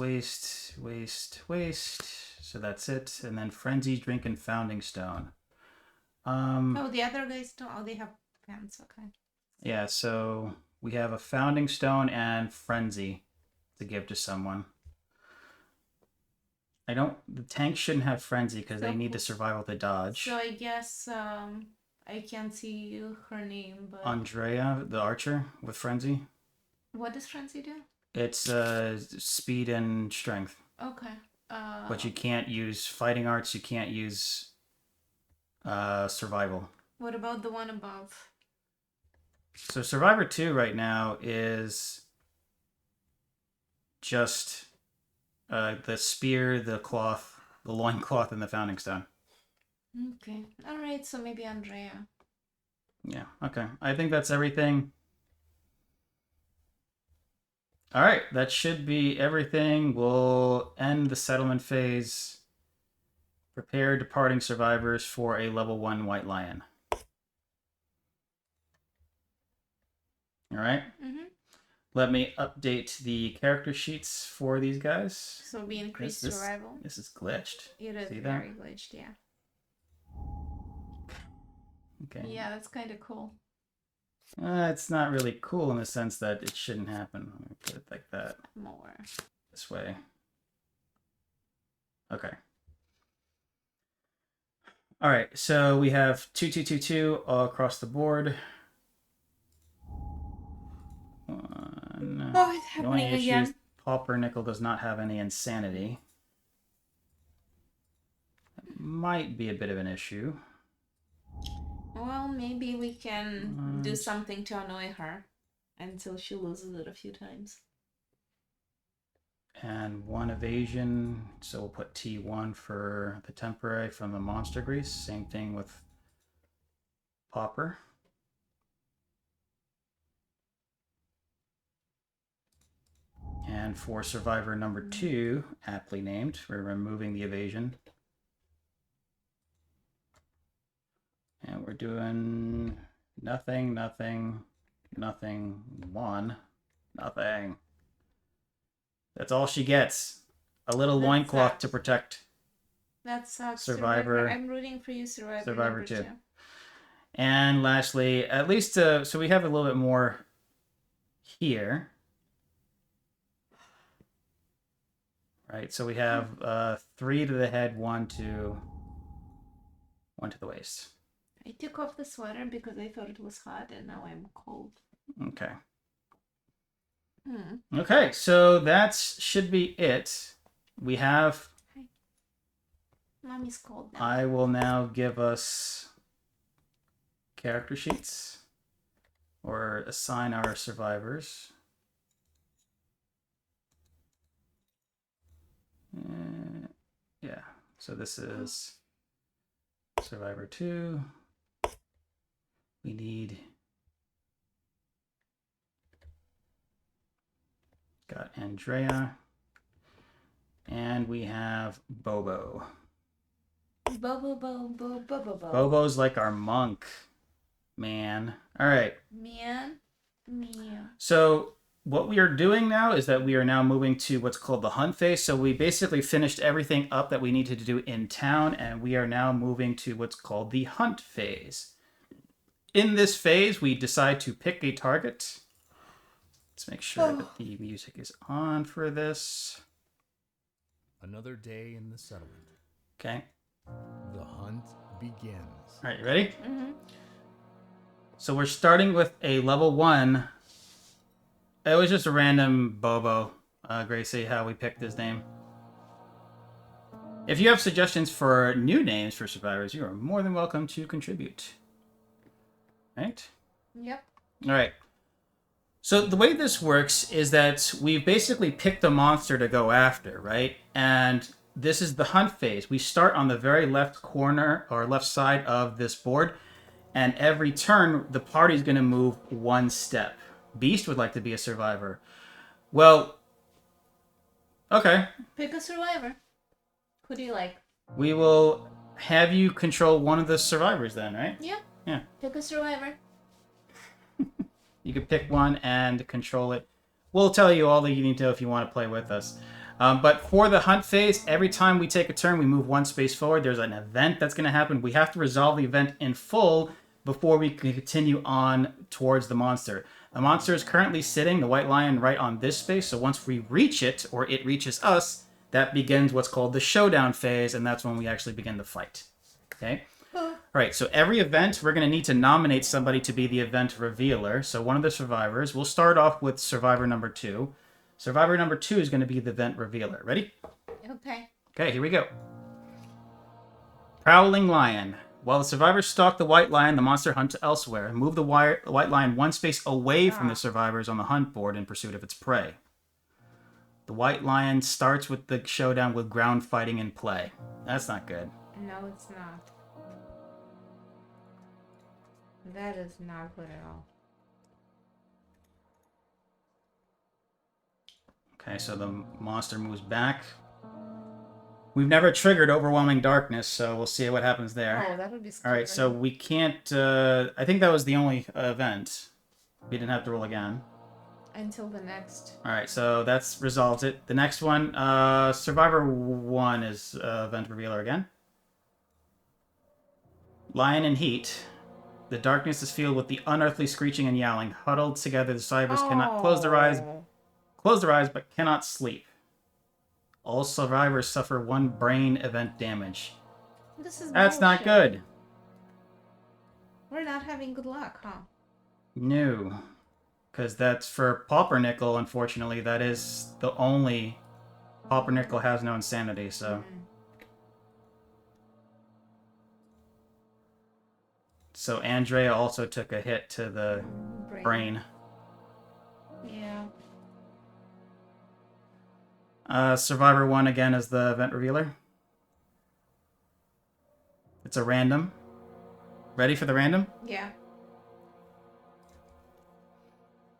So that's it. And then Frenzy, Drink, and Founding Stone. The other guys don't. Oh, they have pants. Okay. Yeah, so we have a Founding Stone and Frenzy to give to someone. The tank shouldn't have Frenzy because they need the survival to dodge. So I guess I can't see her name, but Andrea, the archer with Frenzy. What does Frenzy do? It's speed and strength. Okay. But you can't use fighting arts. You can't use survival. What about the one above? So Survivor 2 right now is just the spear, the cloth, the loincloth, and the Founding Stone. Okay. All right. So maybe Andrea. Yeah. Okay. I think that's everything. All right. That should be everything. We'll end the settlement phase. Prepare departing survivors for a level 1 white lion. All right. Mm-hmm. Let me update the character sheets for these guys. So we increased survival. This is glitched. It is See very that? glitched, yeah. Okay. Yeah, that's kind of cool. It's not really cool in the sense that it shouldn't happen. Let me put it like that. More. This way. Okay. All right, so we have 2222 all across the board. Oh, it's happening again. Pauper Nickel does not have any insanity. That might be a bit of an issue. Well, maybe we can do something to annoy her until she loses it a few times. And 1 evasion, so we'll put T1 for the temporary from the monster grease. Same thing with Pauper. And for survivor number 2, aptly named, we're removing the evasion. And we're doing nothing, nothing, nothing, 1, nothing. That's all she gets. A little loincloth to protect. That sucks. Survivor. I'm rooting for you, Survivor. Survivor 2. And lastly, at least, so we have a little bit more here. Right, so we have 3 to the head, 1 to the waist. I took off the sweater because I thought it was hot, and now I'm cold. Okay. Okay, so that should be it. We have... Hi. Mommy's cold now. I will now give us character sheets, or assign our survivors. Yeah, so this is Survivor 2. We need... Got Andrea. And we have Bobo. Bobo. Bobo's like our monk, man. All right. Man. So what we are doing now is that we are now moving to what's called the hunt phase. So we basically finished everything up that we needed to do in town, and we are now moving to what's called the hunt phase. In this phase, we decide to pick a target. Let's make sure that the music is on for this. Another day in the settlement. Okay. The hunt begins. All right, you ready? Mm-hmm. So we're starting with a level 1. It was just a random Bobo. Gracie, how we picked his name. If you have suggestions for new names for survivors, you are more than welcome to contribute. Right? Yep. All right. So the way this works is that we've basically picked a monster to go after, right? And this is the hunt phase. We start on the very left corner or left side of this board, and every turn the party's going to move 1 step. Beast would like to be a survivor. Well, okay. Pick a survivor. Who do you like? We will have you control one of the survivors then, right? Yeah. Yeah. Pick a survivor. You can pick one and control it. We'll tell you all that you need to know if you want to play with us. But for the hunt phase, every time we take a turn, we move 1 space forward. There's an event that's going to happen. We have to resolve the event in full before we can continue on towards the monster. The monster is currently sitting, the white lion, right on this space. So once we reach it, or it reaches us, that begins what's called the showdown phase, and that's when we actually begin the fight. Okay? All right, so every event, we're going to need to nominate somebody to be the event revealer. So one of the survivors, we'll start off with survivor number 2. Survivor number 2 is going to be the event revealer. Ready? Okay. Okay, here we go. Prowling lion. While the survivors stalk the white lion, the monster hunts elsewhere. Move the white lion 1 space away from the survivors on the hunt board in pursuit of its prey. The white lion starts with the showdown with ground fighting in play. That's not good. No, it's not. That is not good at all. Okay, so the monster moves back. We've never triggered Overwhelming Darkness, so we'll see what happens there. Oh, that would be scary. Alright, so we can't... I think that was the only event. We didn't have to roll again. Until the next. Alright, so that's resolved it. The next one, Survivor 1 is event revealer again. Lion in heat. The darkness is filled with the unearthly screeching and yowling. Huddled together, the survivors cannot close their eyes, but cannot sleep. All survivors suffer 1 brain event damage. That's not good. We're not having good luck, huh? No. Because that's for Pumpernickel, unfortunately. That is the only... Pumpernickel has no insanity, so... So Andrea also took a hit to the brain. Yeah. Survivor 1 again is the event revealer. It's a random. Ready for the random? Yeah.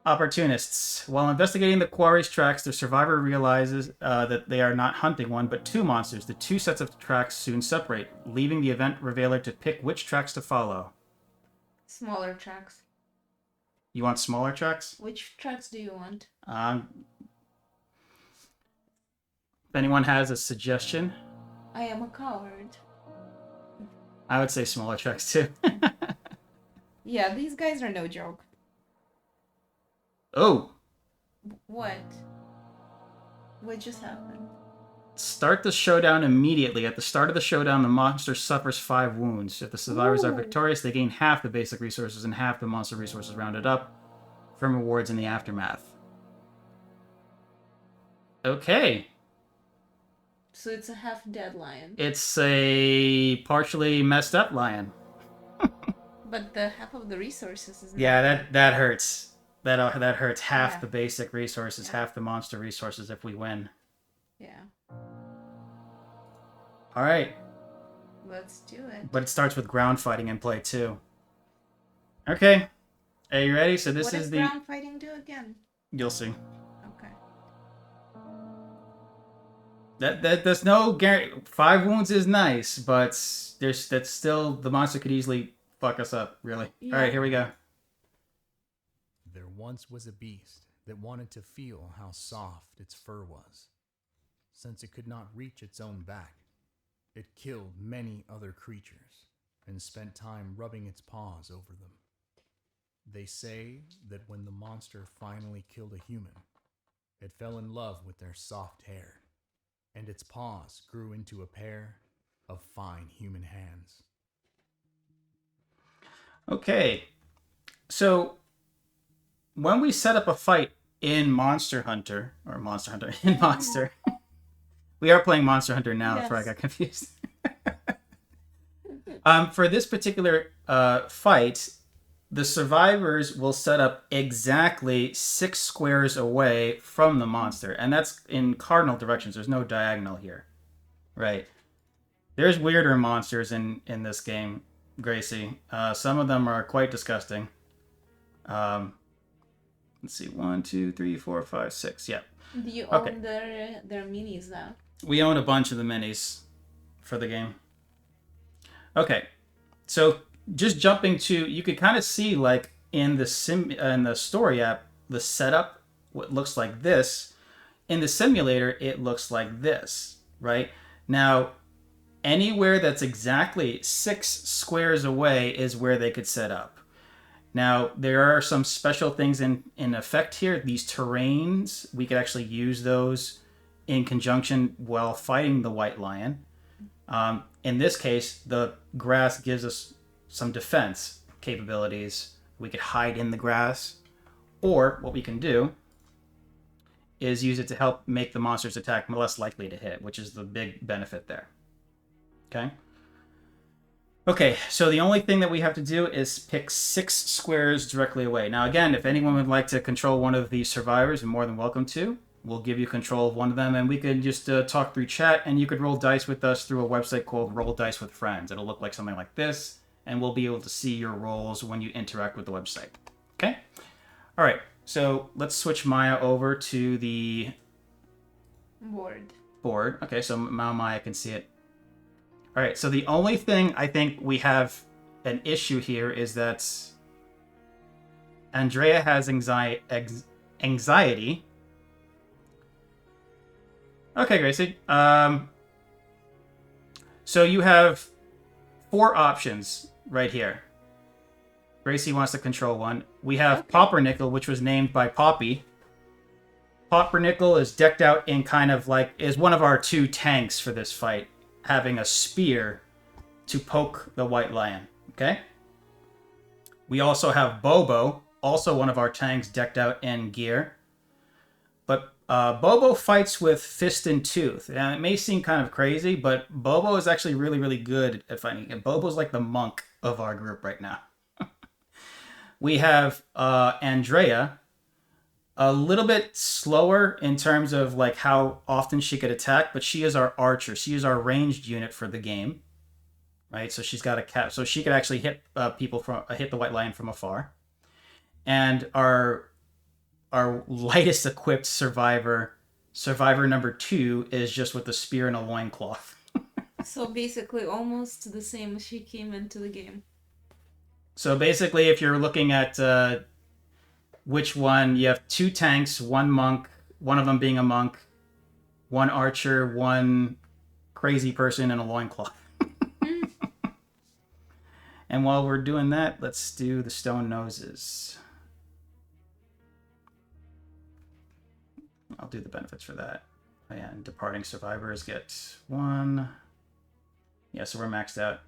Opportunists. While investigating the quarry's tracks, the survivor realizes that they are not hunting one, but two monsters. The two sets of tracks soon separate, leaving the event revealer to pick which tracks to follow. Smaller tracks. You want smaller tracks? Which tracks do you want? If anyone has a suggestion, I am a coward. I would say smaller tracks too. Yeah, these guys are no joke. Oh! What? What just happened? Start the showdown immediately. At the start of the showdown, the monster suffers 5 wounds. If the survivors are victorious, they gain half the basic resources and half the monster resources rounded up from rewards in the aftermath. Okay. So it's a half-dead lion. It's a partially messed up lion. But the half of the resources is... Yeah, that hurts. That hurts half the basic resources, half the monster resources if we win. Yeah. All right. Let's do it. But it starts with ground fighting in play too. Okay. Are you ready? So this what is does the... ground fighting do again? You'll see. Okay. There's no guarantee. 5 wounds is nice, but that's still... The monster could easily fuck us up, really. Yeah. All right, here we go. There once was a beast that wanted to feel how soft its fur was. Since it could not reach its own back, it killed many other creatures and spent time rubbing its paws over them. They say that when the monster finally killed a human, it fell in love with their soft hair, and its paws grew into a pair of fine human hands. Okay. So... when we set up a fight in Monster Hunter, in Monster, we are playing Monster Hunter now, That's where I got confused. For this particular fight, the survivors will set up exactly 6 squares away from the monster, and that's in cardinal directions. There's no diagonal here. Right. There's weirder monsters in this game, Gracie. Some of them are quite disgusting. Let's see, 1, 2, 3, 4, 5, 6. Yeah. Do you own their minis now? We own a bunch of the minis for the game. Okay, so just jumping to, you could kind of see like in the story app, the setup, what looks like this. In the simulator, it looks like this, right? Now, anywhere that's exactly 6 squares away is where they could set up. Now, there are some special things in effect here. These terrains, we could actually use those in conjunction while fighting the white lion. In this case, the grass gives us some defense capabilities. We could hide in the grass. Or what we can do is use it to help make the monster's attack less likely to hit, which is the big benefit there. Okay? Okay, so the only thing that we have to do is pick 6 squares directly away. Now, again, if anyone would like to control one of these survivors, you're more than welcome to. We'll give you control of one of them, and we can just talk through chat, and you could roll dice with us through a website called Roll Dice with Friends. It'll look like something like this, and we'll be able to see your rolls when you interact with the website. Okay? All right, so let's switch Maya over to the... board. Okay, so now Maya can see it. All right, so the only thing I think we have an issue here is that Andrea has anxiety. Okay, Gracie. So you have 4 options right here. Gracie wants to control one. We have Pumpernickel, which was named by Poppy. Pumpernickel is decked out in kind of like, is one of our 2 tanks for this fight, having a spear to poke the white lion, okay? We also have Bobo, also one of our tanks decked out in gear. But Bobo fights with fist and tooth. And it may seem kind of crazy, but Bobo is actually really, really good at fighting. And Bobo's like the monk of our group right now. We have Andrea, a little bit slower in terms of like how often she could attack, but she is our archer. She is our ranged unit for the game, right? So she's got a cap, so she could actually hit people from hit the white lion from afar. And our lightest equipped survivor number 2, is just with a spear and a loincloth. So basically almost the same as she came into the game. So basically, if you're looking at which one, you have 2 tanks, 1 monk, one of them being a monk, 1 archer, 1 crazy person, and a loincloth. And while we're doing that, let's do the stone noses. I'll do the benefits for that. And departing survivors get 1. Yeah, so we're maxed out.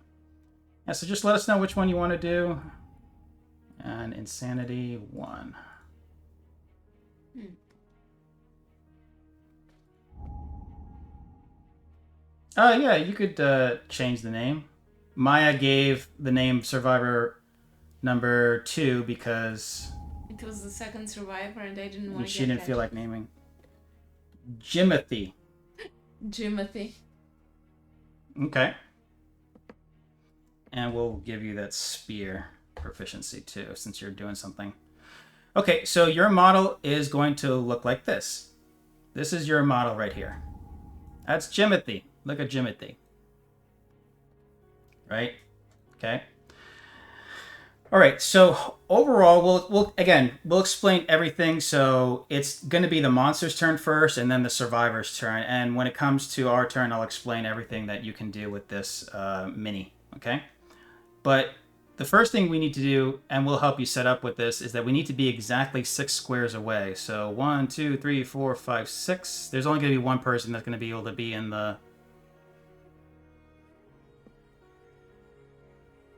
Yeah, so just let us know which one you want to do. And insanity 1. Yeah, you could change the name. Maya gave the name survivor number 2 because it was the second survivor and I didn't want to she didn't feel like naming. Jimothy. Jimothy. Okay. And we'll give you that spear proficiency too, since you're doing something. Okay, so your model is going to look like this. This is your model right here. That's Jimothy. Look at Jimothy. Right? Okay. All right, so overall, we'll explain everything. So it's going to be the monster's turn first, and then the survivor's turn. And when it comes to our turn, I'll explain everything that you can do with this mini. Okay, but the first thing we need to do, and we'll help you set up with this, is that we need to be exactly 6 squares away. So 1, 2, 3, 4, 5, 6. There's only going to be 1 person that's going to be able to be in the.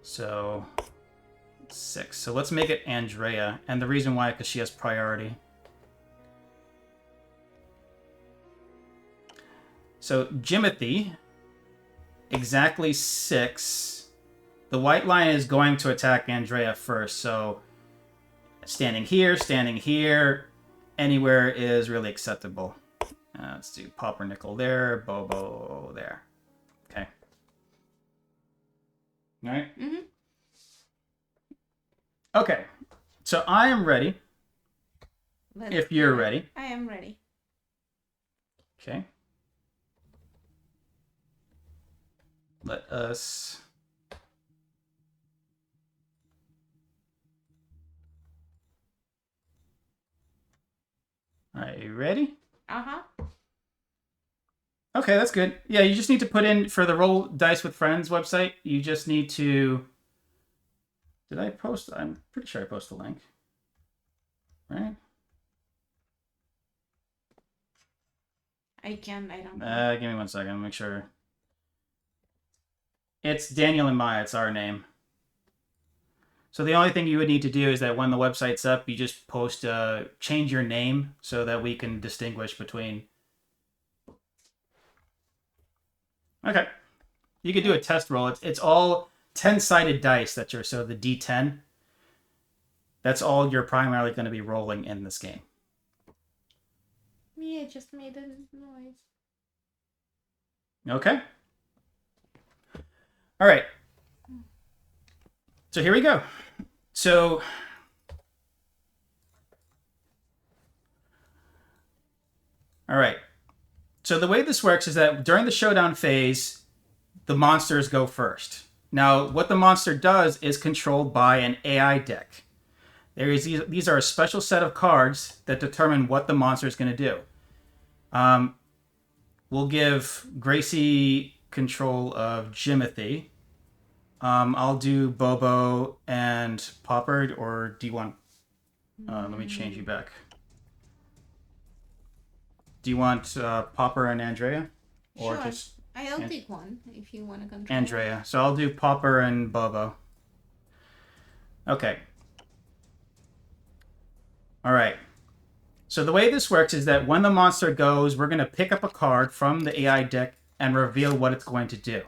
So 6. So let's make it Andrea. And the reason why, because she has priority. So Jimothy, exactly 6. The white lion is going to attack Andrea first. So standing here, anywhere is really acceptable. Let's do Popper Nickel there, Bobo there. Okay. All right. Mm-hmm. Okay, so I am ready. If you're ready. I am ready. Okay. Let us. All right, you ready? Uh-huh. Okay, that's good. Yeah, you just need to put in, for the Roll Dice with Friends website, you just need to. Did I post? I'm pretty sure I posted the link. Right? I don't know. Give me 1 second. Make sure. It's Daniel and Maya. It's our name. So the only thing you would need to do is that when the website's up, you just post, change your name so that we can distinguish between. Okay. You could do a test roll. It's all 10-sided dice that you're, so the D10. That's all you're primarily going to be rolling in this game. Yeah, it just made a noise. Okay. All right. So here we go. So all right. So the way this works is that during the showdown phase, the monsters go first. Now, what the monster does is controlled by an AI deck. These are a special set of cards that determine what the monster is going to do. We'll give Gracie control of Jimothy. I'll do Bobo and Popper, or do you want... let me change you back. Do you want Popper and Andrea? Or sure. just... I'll take one if you want to control. Andrea. So I'll do Popper and Bobo. Okay. All right. So the way this works is that when the monster goes, we're going to pick up a card from the AI deck and reveal what it's going to do.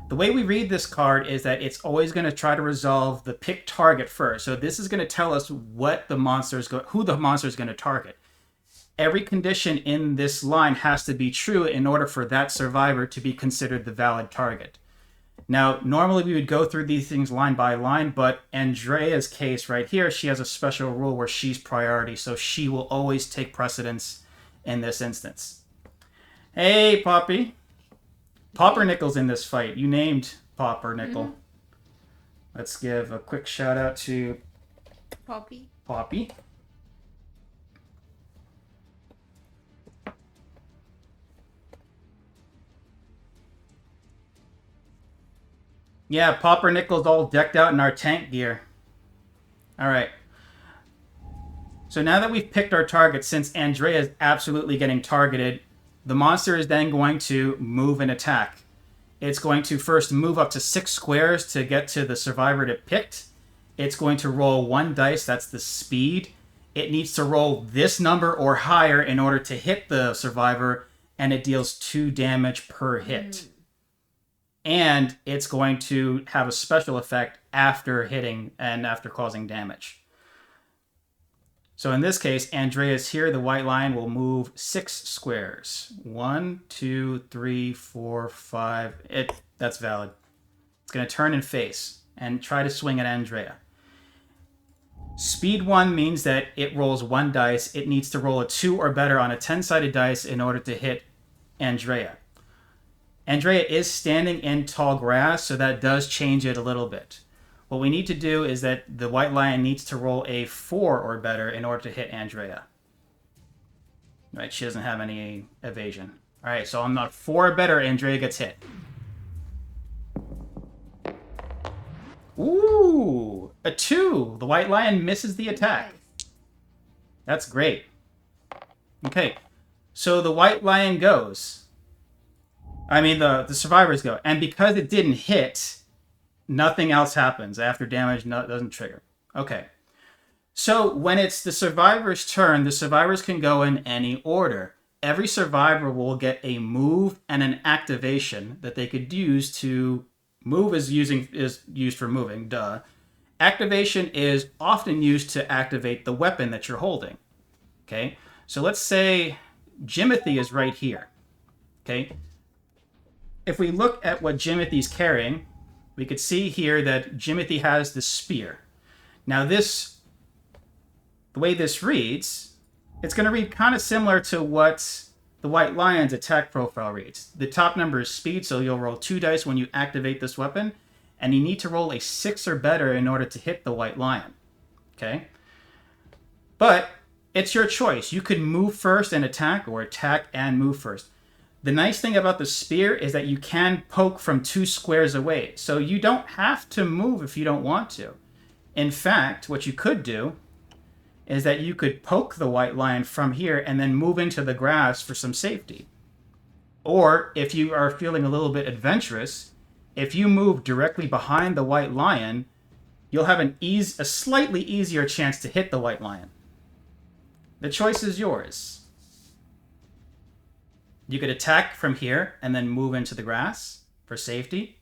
The way we read this card is that it's always going to try to resolve the pick target first. So this is going to tell us what the monster is who the monster is going to target. Every condition in this line has to be true in order for that survivor to be considered the valid target. Now, normally we would go through these things line by line, but Andrea's case right here, she has a special rule where she's priority, so she will always take precedence in this instance. Hey, Poppy. Poppernickel's in this fight. You named Poppernickel. Mm-hmm. Let's give a quick shout out to Poppy. Poppy. Yeah, Poppernickel's all decked out in our tank gear. All right. So now that we've picked our target, since Andrea is absolutely getting targeted, the monster is then going to move and attack. It's going to first move up to 6 squares to get to the survivor it picked. It's going to roll 1 dice, that's the speed. It needs to roll this number or higher in order to hit the survivor, and it deals 2 damage per hit. And it's going to have a special effect after hitting and after causing damage. So in this case, Andrea's here. The white lion will move 6 squares. 1, 2, 3, 4, 5. That's valid. It's going to turn and face and try to swing at Andrea. Speed 1 means that it rolls 1 dice. It needs to roll a 2 or better on a 10-sided dice in order to hit Andrea. Andrea is standing in tall grass, so that does change it a little bit. What we need to do is that the white lion needs to roll a 4 or better in order to hit Andrea. Right, she doesn't have any evasion. All right, so on the 4 or better, Andrea gets hit. Ooh, a 2. The white lion misses the attack. That's great. Okay, so the white lion goes. The survivors go. And because it didn't hit, nothing else happens. After damage, doesn't trigger. Okay. So when it's the survivor's turn, the survivors can go in any order. Every survivor will get a move and an activation that they could use to... Move is used for moving, duh. Activation is often used to activate the weapon that you're holding. Okay? So let's say Jimothy is right here. Okay? If we look at what Jimothy's carrying, we could see here that Jimothy has the spear. Now the way this reads, it's going to read kind of similar to what the white lion's attack profile reads. The top number is speed, so you'll roll 2 dice when you activate this weapon, and you need to roll a 6 or better in order to hit the white lion. Okay? But it's your choice. You could move first and attack, or attack and move first. The nice thing about the spear is that you can poke from 2 squares away. So you don't have to move if you don't want to. In fact, what you could do is that you could poke the white lion from here and then move into the grass for some safety. Or if you are feeling a little bit adventurous, if you move directly behind the white lion, you'll have a slightly easier chance to hit the white lion. The choice is yours. You could attack from here and then move into the grass for safety.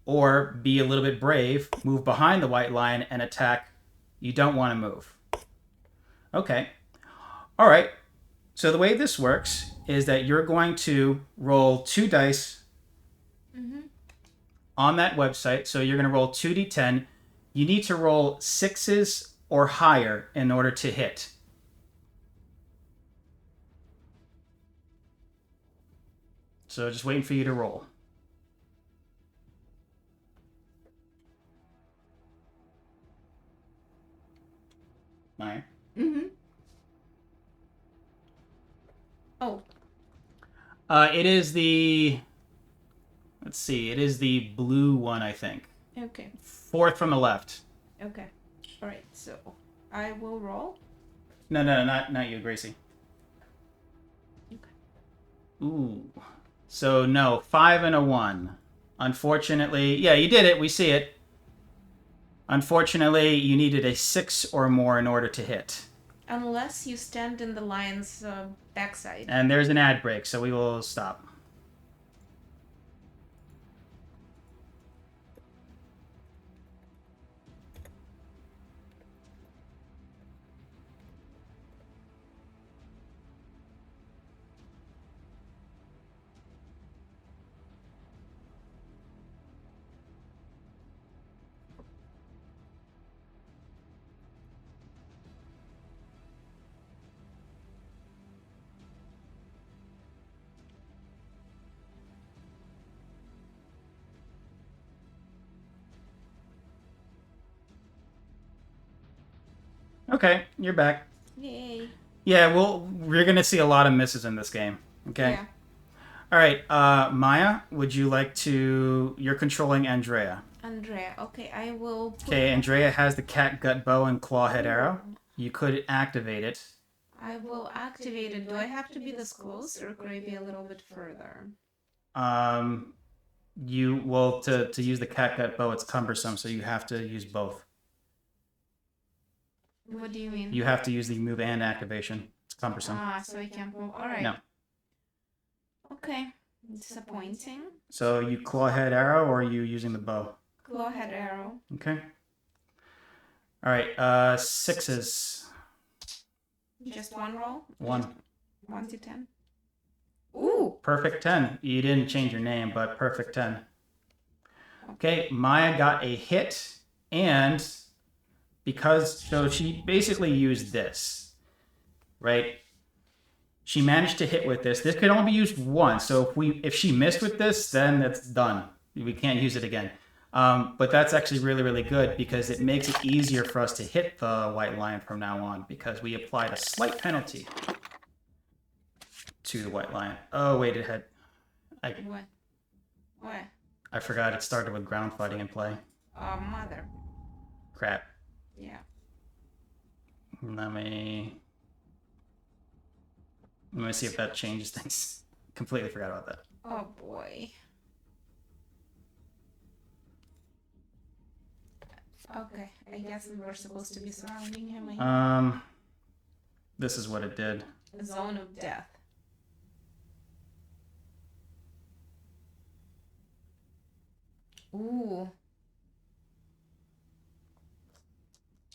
Or be a little bit brave, move behind the white lion and attack. You don't want to move. Okay. All right. So the way this works is that you're going to roll 2 dice on that website. So you're going to roll 2d10. You need to roll 6s or higher in order to hit. So just waiting for you to roll. All right. Oh. It is the... Let's see. It is the blue one, I think. Okay. 4th from the left. Okay. All right. So I will roll. No, not you, Gracie. Okay. Ooh. So no, 5 and a 1. Unfortunately, yeah, you did it. We see it. Unfortunately, you needed a 6 or more in order to hit. Unless you stand in the lion's backside. And there's an ad break, so we will stop. Okay, you're back. Yay. Yeah, we're gonna see a lot of misses in this game. Okay. Yeah. All right, Maya, would you like to? You're controlling Andrea. Andrea. Okay, I will. Okay, Andrea has the cat gut bow and claw head arrow. You could activate it. I will activate it. Do I have to be this close, or could I be a little bit further? To use the cat gut bow, it's cumbersome, so you have to use both. What do you mean? You have to use the move and activation. It's cumbersome. So I can't move. All right. No. Okay. Disappointing. So you claw head arrow, or are you using the bow? Claw head arrow. Okay. All right. 6s. Just one roll. 1. 1 to 10. Ooh. Perfect 10. You didn't change your name, but perfect 10. Okay. Maya got a hit, and so she basically used this, right? She managed to hit with this. This could only be used once. So if she missed with this, then it's done. We can't use it again. But that's actually really, really good because it makes it easier for us to hit the white lion from now on because we applied a slight penalty to the white lion. Oh, wait, it had... What? I forgot it started with ground fighting in play. Oh, mother. Crap. Yeah. Let me see if that changes things. Completely forgot about that. Oh, boy. Okay, I guess we were supposed to be surrounding him. This is what it did. Zone of death. Ooh.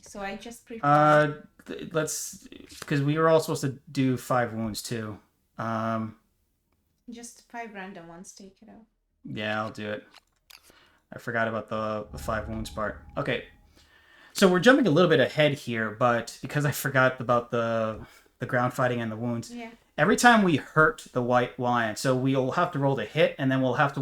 So I just prefer... Let's... Because we were all supposed to do 5 wounds, too. Just 5 random ones, take it out. Yeah, I'll do it. I forgot about the 5 wounds part. Okay. So we're jumping a little bit ahead here, but because I forgot about the ground fighting and the wounds. Yeah. Every time we hurt the white lion, so we'll have to roll to hit, and then we'll have to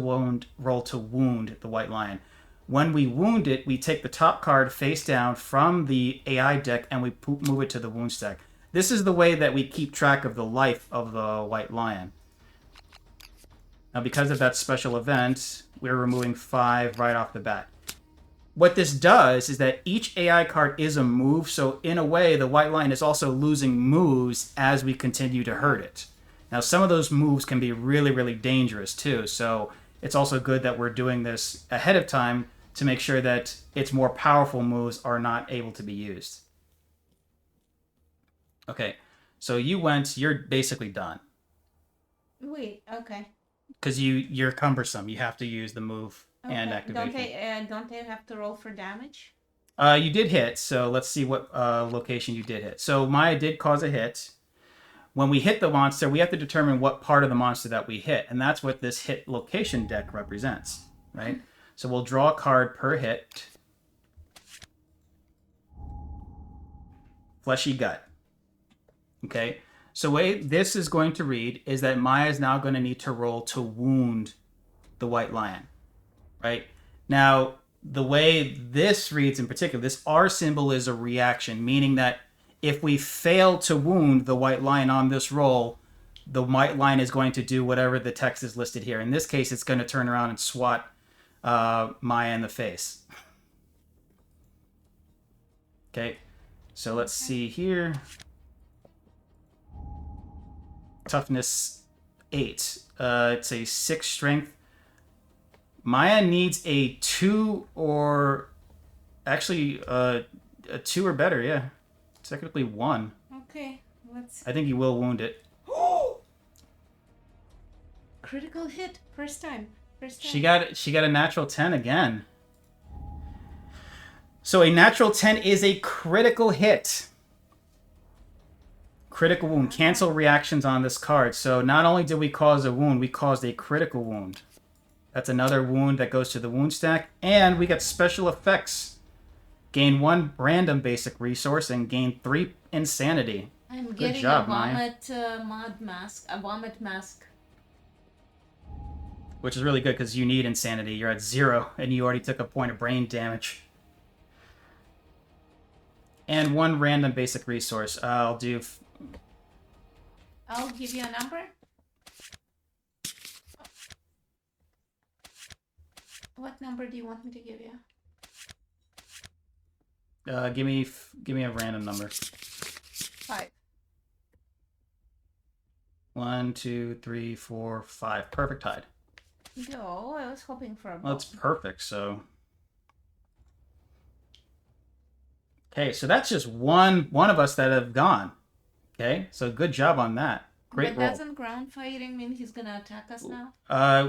roll to wound the white lion. When we wound it, we take the top card face down from the AI deck, and we move it to the wound stack. This is the way that we keep track of the life of the white lion. Now, because of that special event, we're removing 5 right off the bat. What this does is that each AI card is a move, so in a way, the white lion is also losing moves as we continue to hurt it. Now, some of those moves can be really, really dangerous, too, so it's also good that we're doing this ahead of time to make sure that its more powerful moves are not able to be used. Okay, so you're basically done. Wait, okay. Because you're cumbersome. You have to use the move and activation. Don't they have to roll for damage? You did hit, so let's see what location you did hit. So Maya did cause a hit. When we hit the monster, we have to determine what part of the monster that we hit, and that's what this hit location deck represents, right? So we'll draw a card per hit. Fleshy gut. Okay? So the way this is going to read is that Maya is now going to need to roll to wound the white lion, right? Now, the way this reads in particular, this R symbol is a reaction, meaning that if we fail to wound the white lion on this roll, the white lion is going to do whatever the text is listed here. In this case, it's going to turn around and swat Maya in the face. Okay, so let's see here. Toughness 8. It's a 6 strength. Maya needs a 2 or Actually, a 2 or better, yeah. Technically 1. Okay, let's... I think you will wound it. Critical hit. First time. She got a natural 10 again. So a natural 10 is a critical hit. Critical wound. Cancel reactions on this card. So not only did we cause a wound, we caused a critical wound. That's another wound that goes to the wound stack. And we got special effects. Gain 1 random basic resource and gain 3 insanity. I'm Good getting job, a vomit mod mask. A vomit mask. Which is really good because you need insanity. You're at 0 and you already took a point of brain damage. And 1 random basic resource. I'll give you a number. What number do you want me to give you? Give me a random number. 5. 1, 2, 3, 4, 5. Perfect tide. No, I was hoping for a Well, it's perfect, so... Okay, so that's just one of us that have gone. Okay, so good job on that. Great but roll. Doesn't ground fighting mean he's gonna attack us now?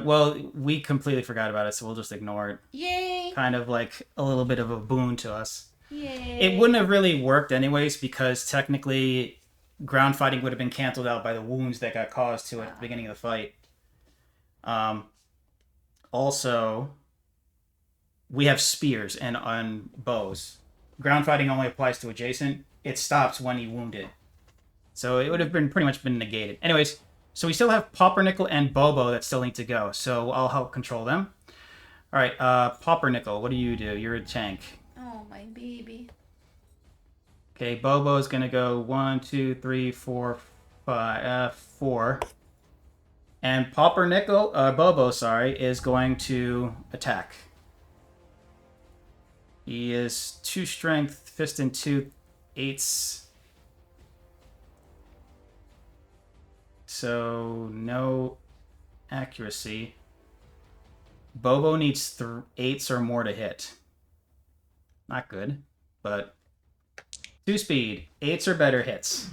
Well, we completely forgot about it, so we'll just ignore it. Yay! Kind of like a little bit of a boon to us. Yay! It wouldn't have really worked anyways, because technically ground fighting would have been canceled out by the wounds that got caused to it at the beginning of the fight. Also, we have spears and on bows. Ground fighting only applies to adjacent. It stops when you wound it. So it would have been pretty much been negated. Anyways, so we still have Pumpernickel and Bobo that still need to go. So I'll help control them. All right, Pumpernickel, what do? You're a tank. Oh, my baby. Okay, Bobo's going to go 1, 2, 3, 4, 5, 4. And Bobo, is going to attack. He is 2 strength, fist and 2 8s. So no accuracy. Bobo needs 8s or more to hit. Not good, but 2 speed, 8s or better hits.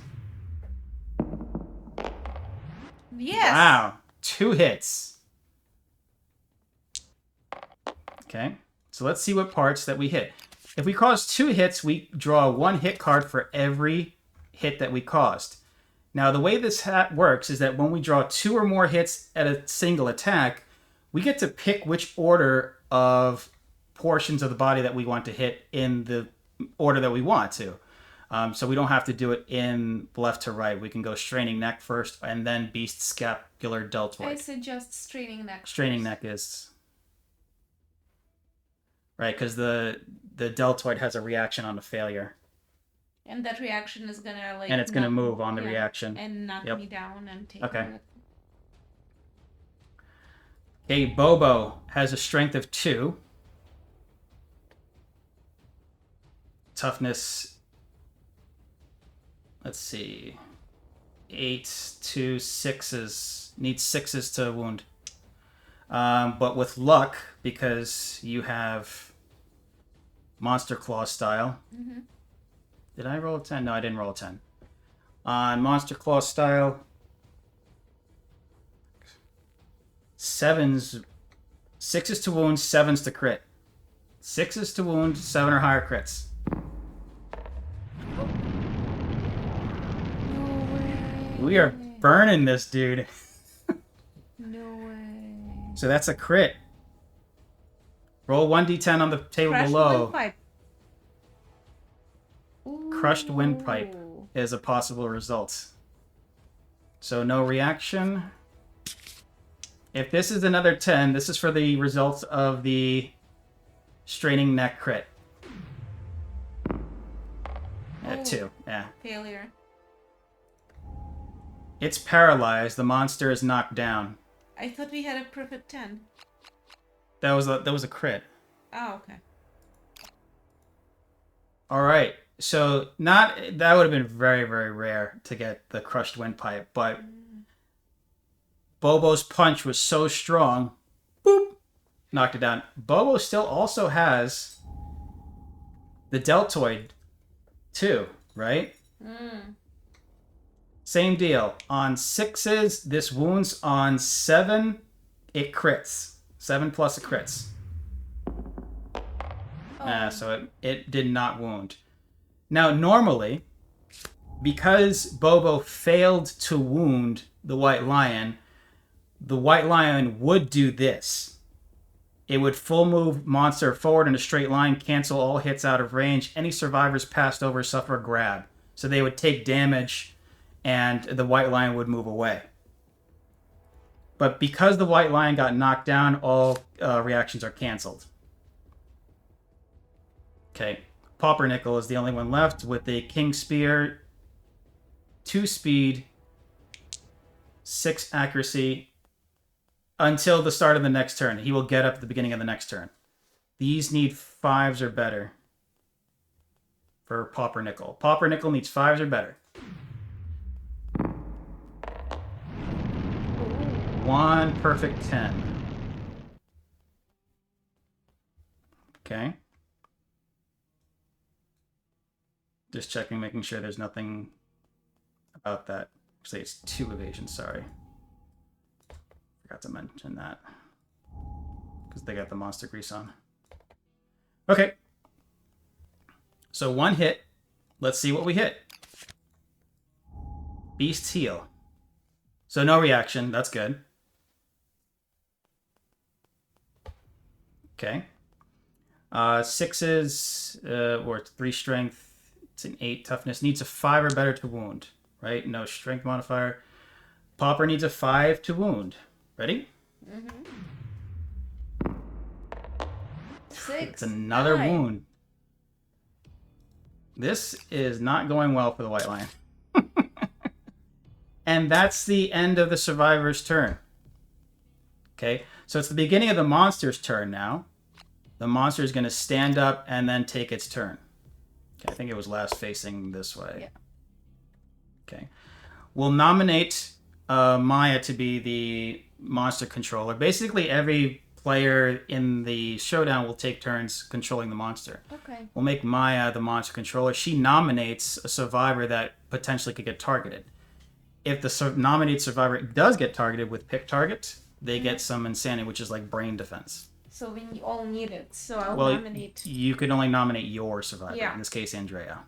Yes. Wow, 2 hits. Okay, so let's see what parts that we hit. If we cause 2 hits, we draw 1 hit card for every hit that we caused. Now, the way this works is that when we draw 2 or more hits at a single attack, we get to pick which order of portions of the body that we want to hit in the order that we want to. So we don't have to do it in left to right. We can go straining neck first and then beast scapular deltoid. I suggest straining neck. Straining neck is... Right, because the deltoid has a reaction on the failure. And that reaction is gonna and it's gonna move on the reaction. And knock me down and take Okay. Okay, Bobo has a strength of 2. Toughness, let's see, 8 to 6s. Needs 6s to wound. But with luck, because you have Monster Claw style. Mm-hmm. Did I roll a 10? No, I didn't roll a 10. On Monster Claw style, 6s to wound, 7s to crit. 6s to wound, 7 or higher crits. No way. We are burning this dude. No way. So that's a crit. Roll 1d10 on the table Crushed below. windpipe. Crushed windpipe Ooh. is a possible result. So no reaction. If this is another 10, this is for the results of the straining neck crit. At 2, yeah. Failure. It's paralyzed. The monster is knocked down. I thought we had a perfect 10. That was a crit. Oh, okay. All right. So that would have been very, very rare to get the crushed windpipe, but Bobo's punch was so strong, boop, knocked it down. Bobo still also has The deltoid, 2, right? Same deal. On 6s, this wounds. On 7, it crits. 7 plus it crits. So it did not wound. Now, normally, because Bobo failed to wound the White Lion would do this. It would full move monster forward in a straight line, cancel all hits out of range. Any survivors passed over suffer a grab. So they would take damage, and the White Lion would move away. But because the White Lion got knocked down, all reactions are canceled. Okay, Pumpernickel is the only one left with a King Spear, 2 speed, 6 accuracy, until the start of the next turn. He will get up at the beginning of the next turn. These need 5s or better for Pumpernickel. Pumpernickel needs 5s or better. 1 perfect 10. Okay. Just checking, making sure there's nothing about that. Actually, it's 2 evasions, sorry. Forgot to mention that. Because they got the monster grease on. Okay. So 1 hit. Let's see what we hit. Beast's Heal. So no reaction. That's good. Okay. 6s, or 3 strength. It's an 8 toughness. Needs a 5 or better to wound. Right? No strength modifier. Pauper needs a 5 to wound. Ready? 6. It's another 9. wound. This is not going well for the White Lion. And that's the end of the survivor's turn. Okay, so it's the beginning of the monster's turn now. The monster is going to stand up and then take its turn. Okay, I think it was last facing this way. Yeah. Okay. We'll nominate Maya to be the monster controller. Basically, every player in the showdown will take turns controlling the monster. Okay. We'll make Maya the monster controller. She nominates a survivor that potentially could get targeted. If the nominated survivor does get targeted with pick target, they get some insanity, which is like brain defense. So we all need it. So I'll Well, nominate. you can only nominate your survivor. Yeah. In this case, Andrea.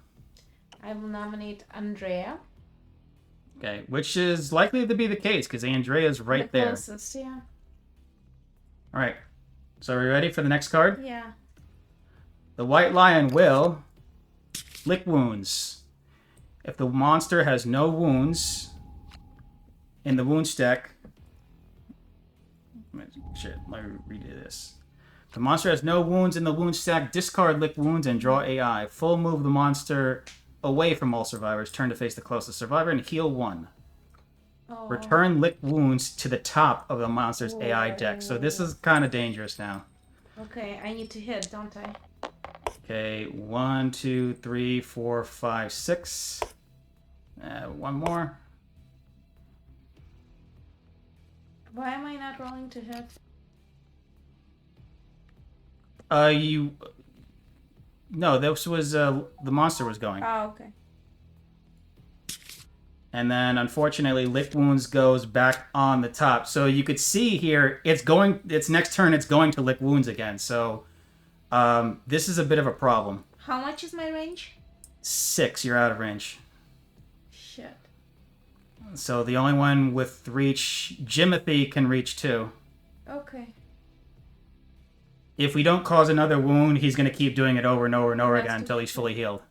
I will nominate Andrea. Okay, which is likely to be the case because Andrea's right the there. Closest, yeah. All right. So are we ready for the next card? Yeah. The White Lion will lick wounds. If the monster has no wounds in the wound stack, shit, let me redo this. If the monster has no wounds in the wound stack, discard lick wounds and draw AI. Full move the monster away from all survivors. Turn to face the closest survivor and heal 1. Oh. Return lick wounds to the top of the monster's AI deck. So this is kind of dangerous now. Okay, I need to hit, don't I? Okay, 1, 2, 3, 4, 5, 6. 1 more. Why am I not rolling to hit? No, this was, the monster was going. Oh, okay. And then, unfortunately, lick wounds goes back on the top. So you could see here, its next turn, it's going to lick wounds again. So, this is a bit of a problem. How much is my range? 6, you're out of range. Shit. So the only one with reach, Jimothy can reach 2. Okay. If we don't cause another wound, he's going to keep doing it over and over and over That's again until he's good. fully healed.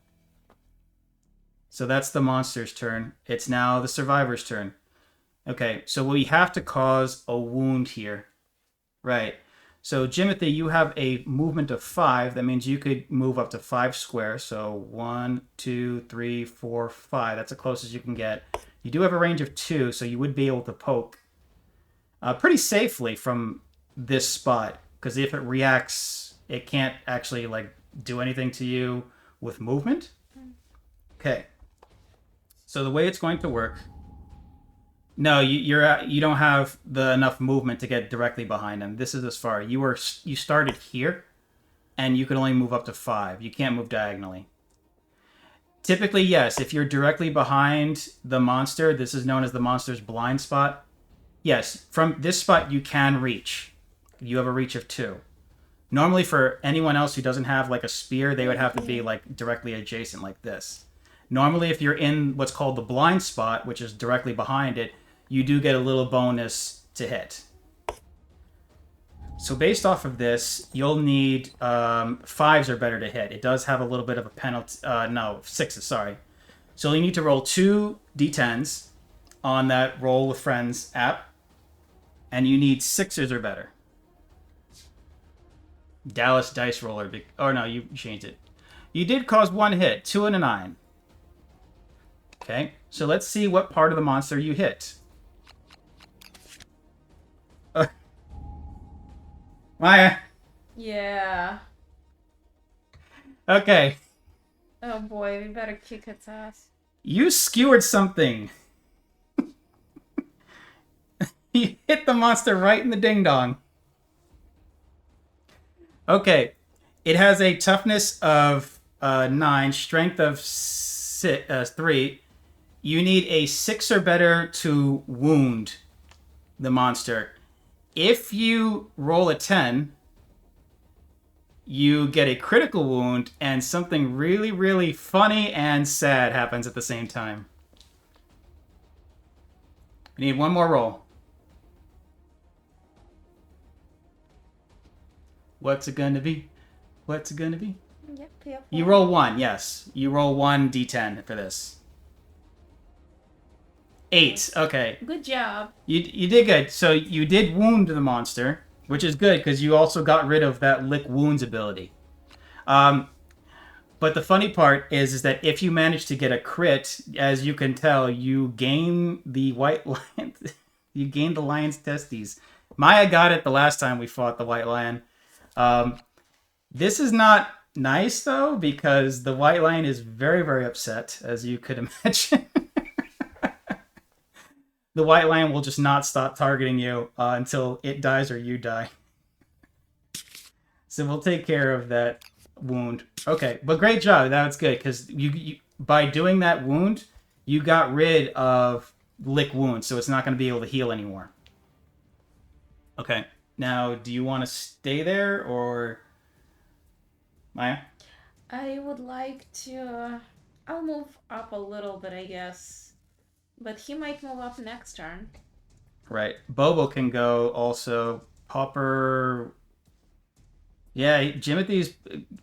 So that's the monster's turn. It's now the survivor's turn. Okay, so we have to cause a wound here. Right. So, Jimothy, you have a movement of 5. That means you could move up to 5 squares. So, 1, 2, 3, 4, 5. That's the closest you can get. You do have a range of 2, so you would be able to poke pretty safely from this spot. Because if it reacts, it can't actually do anything to you with movement. Okay. So the way it's going to work. No, you don't have enough movement to get directly behind him. This is as far. You started here. and you can only move up to 5. You can't move diagonally. Typically, yes, if you're directly behind the monster, this is known as the monster's blind spot. Yes, from this spot you can reach. You have a reach of 2. Normally for anyone else who doesn't have like a spear, they would have to be like directly adjacent like this. Normally if you're in what's called the blind spot, which is directly behind it, you do get a little bonus to hit. So based off of this, you'll need 5s or better to hit. It does have a little bit of a penalty. No, 6s, sorry. So you need to roll 2 d10s on that Roll with Friends app. And you need 6s or better. Dallas Dice Roller. Oh, no, you changed it. You did cause 1 hit. 2 and a 9. Okay, so let's see what part of the monster you hit. Maya. Yeah. Okay. Oh boy, we better kick its ass. You skewered something. You hit the monster right in the ding-dong. Okay. It has a toughness of 9, strength of 3. You need a 6 or better to wound the monster. If you roll a 10, you get a critical wound, and something really, really funny and sad happens at the same time. We need one more roll. What's it gonna be? What's it gonna be? Yep. You roll 1, yes. You roll 1 d10 for this. 8, okay. Good job. You did good. So you did wound the monster, which is good because you also got rid of that lick wounds ability. But the funny part is that if you manage to get a crit, as you can tell, you gain the white lion. You gain the lion's testes. Maya got it the last time we fought the white lion. This is not nice though because the white lion is very, very upset, as you could imagine. The white lion will just not stop targeting you until it dies or you die. So we'll take care of that wound. Okay, but great job. That's good because you by doing that wound, you got rid of lick wounds, so it's not going to be able to heal anymore. Okay, now do you want to stay there or Maya? I would like to. I'll move up a little bit, I guess. But he might move up next turn. Right. Bobo can go also. Popper. Yeah, Jimothy's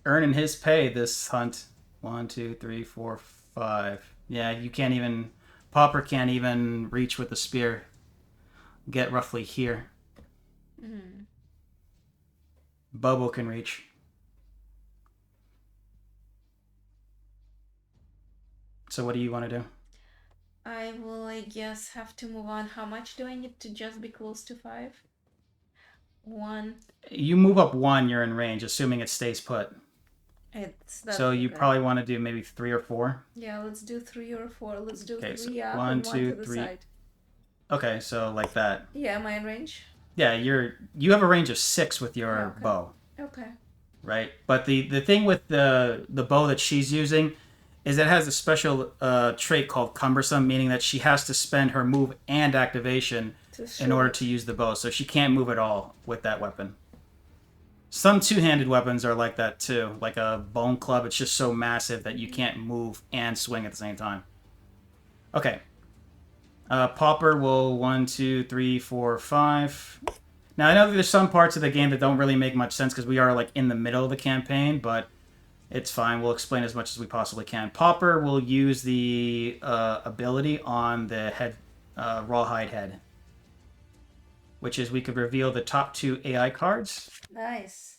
earning his pay this hunt. 1, 2, 3, 4, 5. Yeah, you can't even... Popper can't even reach with the spear. Get roughly here. Mm. Bobo can reach. So what do you want to do? I will, I guess, have to move on. How much do I need to just be close to 5? 1. You move up 1, you're in range, assuming it stays put. So you probably want to do maybe 3 or 4? Yeah, let's do 3 or 4. Let's do 3 so up 1, and 2, 1 to the 3. side. Okay, so like that. Yeah, am I in range? Yeah, you have a range of 6 with your bow. Okay. Right? But the thing with the bow that she's using is it has a special trait called cumbersome, meaning that she has to spend her move and activation in order to use the bow. So she can't move at all with that weapon. Some two-handed weapons are like that too. Like a bone club, it's just so massive that you can't move and swing at the same time. Okay. Popper will 1, 2, 3, 4, 5. Now I know that there's some parts of the game that don't really make much sense because we are like in the middle of the campaign, but it's fine. We'll explain as much as we possibly can. Popper will use the ability on the head, rawhide head, which is we could reveal the top 2 AI cards. Nice.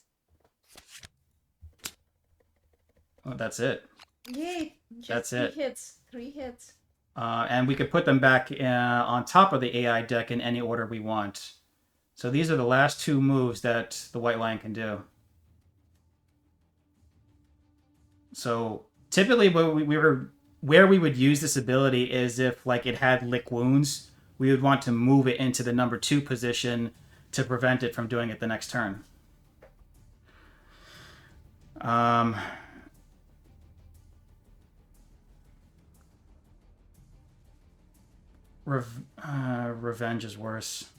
Oh, that's it. Yay! That's 3 it. hits. 3 hits. And we could put them back on top of the AI deck in any order we want. So these are the last 2 moves that the White Lion can do. So typically where we would use this ability is if like it had lick wounds, we would want to move it into the number 2 position to prevent it from doing it the next turn. Um, Revenge is worse.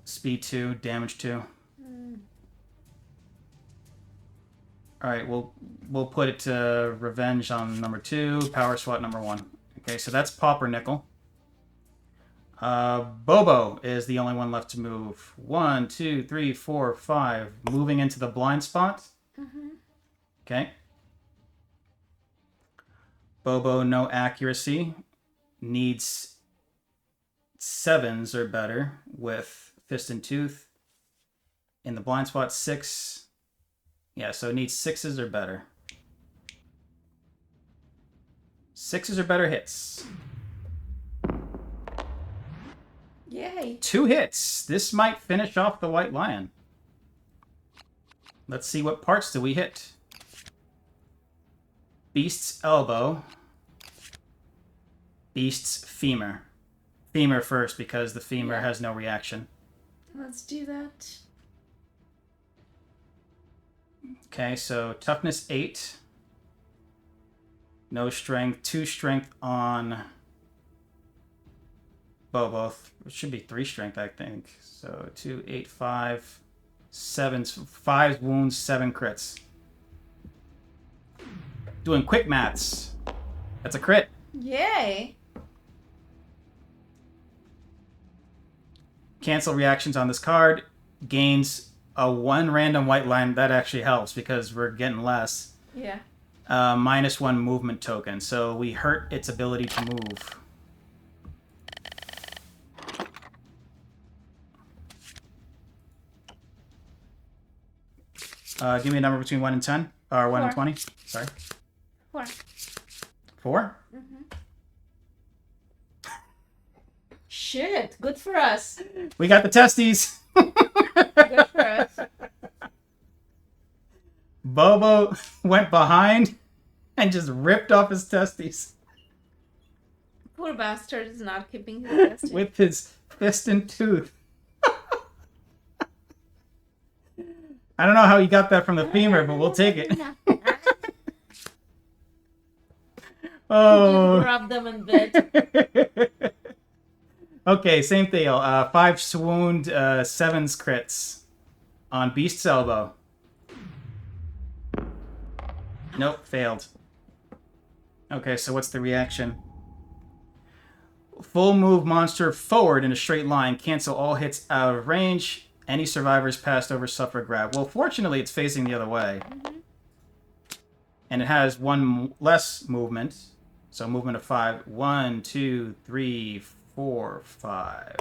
Speed 2, damage 2. Alright, we'll put it to Revenge on number 2, Power SWAT number 1. Okay, so that's Pauper Nickel. Bobo is the only one left to move. 1, 2, 3, 4, 5. Moving into the blind spot. Okay. Bobo, no accuracy. Needs 7s or better with Fist and Tooth. In the blind spot, 6. Yeah, so it needs 6s or better. 6s or better hits. Yay. 2 hits. This might finish off the White Lion. Let's see what parts do we hit. Beast's elbow. Beast's femur. Femur first because the femur has no reaction. Let's do that. Okay, so toughness 8. No strength. 2 strength on Bobo. It should be 3 strength, I think. So 2, 8, 5. 5 wounds, 7 crits. Doing quick maths. That's a crit. Yay. Cancel reactions on this card. Gains a 1 random white line. That actually helps because we're getting less. Yeah. -1 movement token. So we hurt its ability to move. Give me a number between 1 and 10. Or 1 and 4. 20. Sorry. 4. 4? Shit. Good for us. We got the testes. Good for us. Bobo went behind and just ripped off his testes Poor bastard is not keeping his testes. with his fist and tooth. I don't know how he got that from the femur, but we'll take it. Oh. Rub them in bed. Okay, same thing. 5 swooned, 7s crits on Beast's elbow. Nope, failed. Okay, so what's the reaction? Full move monster forward in a straight line. Cancel all hits out of range. Any survivors passed over suffer grab. Well, fortunately, it's facing the other way. And it has 1 less movement. So movement of 5. 1, 2, 3, 4, 5.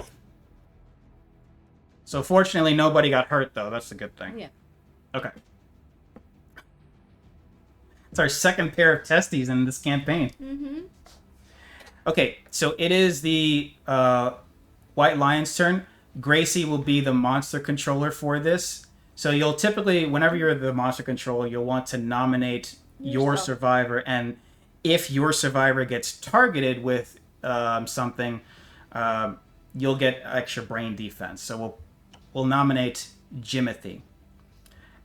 So fortunately, nobody got hurt, though. That's the good thing. Yeah. Okay. It's our second pair of testes in this campaign. Okay, so it is the White Lion's turn. Gracie will be the monster controller for this. So you'll typically, whenever you're the monster controller, you'll want to nominate your survivor. And if your survivor gets targeted with something, you'll get extra brain defense. So we'll nominate Jimothy.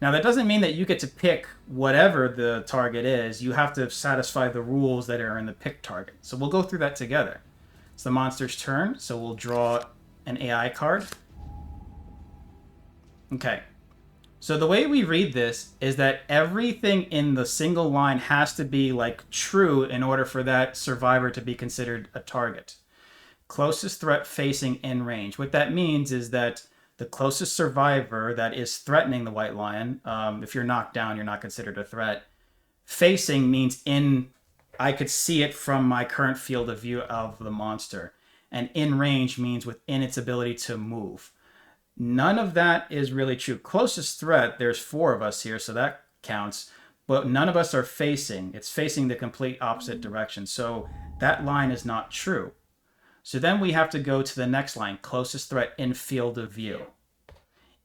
Now, that doesn't mean that you get to pick whatever the target is. You have to satisfy the rules that are in the pick target. So we'll go through that together. It's the monster's turn, so we'll draw an AI card. Okay. So the way we read this is that everything in the single line has to be, like, true in order for that survivor to be considered a target. Closest threat facing in range. What that means is that the closest survivor that is threatening the White Lion, if you're knocked down, you're not considered a threat. Facing means I could see it from my current field of view of the monster. And in range means within its ability to move. None of that is really true. Closest threat, there's 4 of us here, so that counts. But none of us are facing. It's facing the complete opposite direction. So that line is not true. So then we have to go to the next line, closest threat in field of view.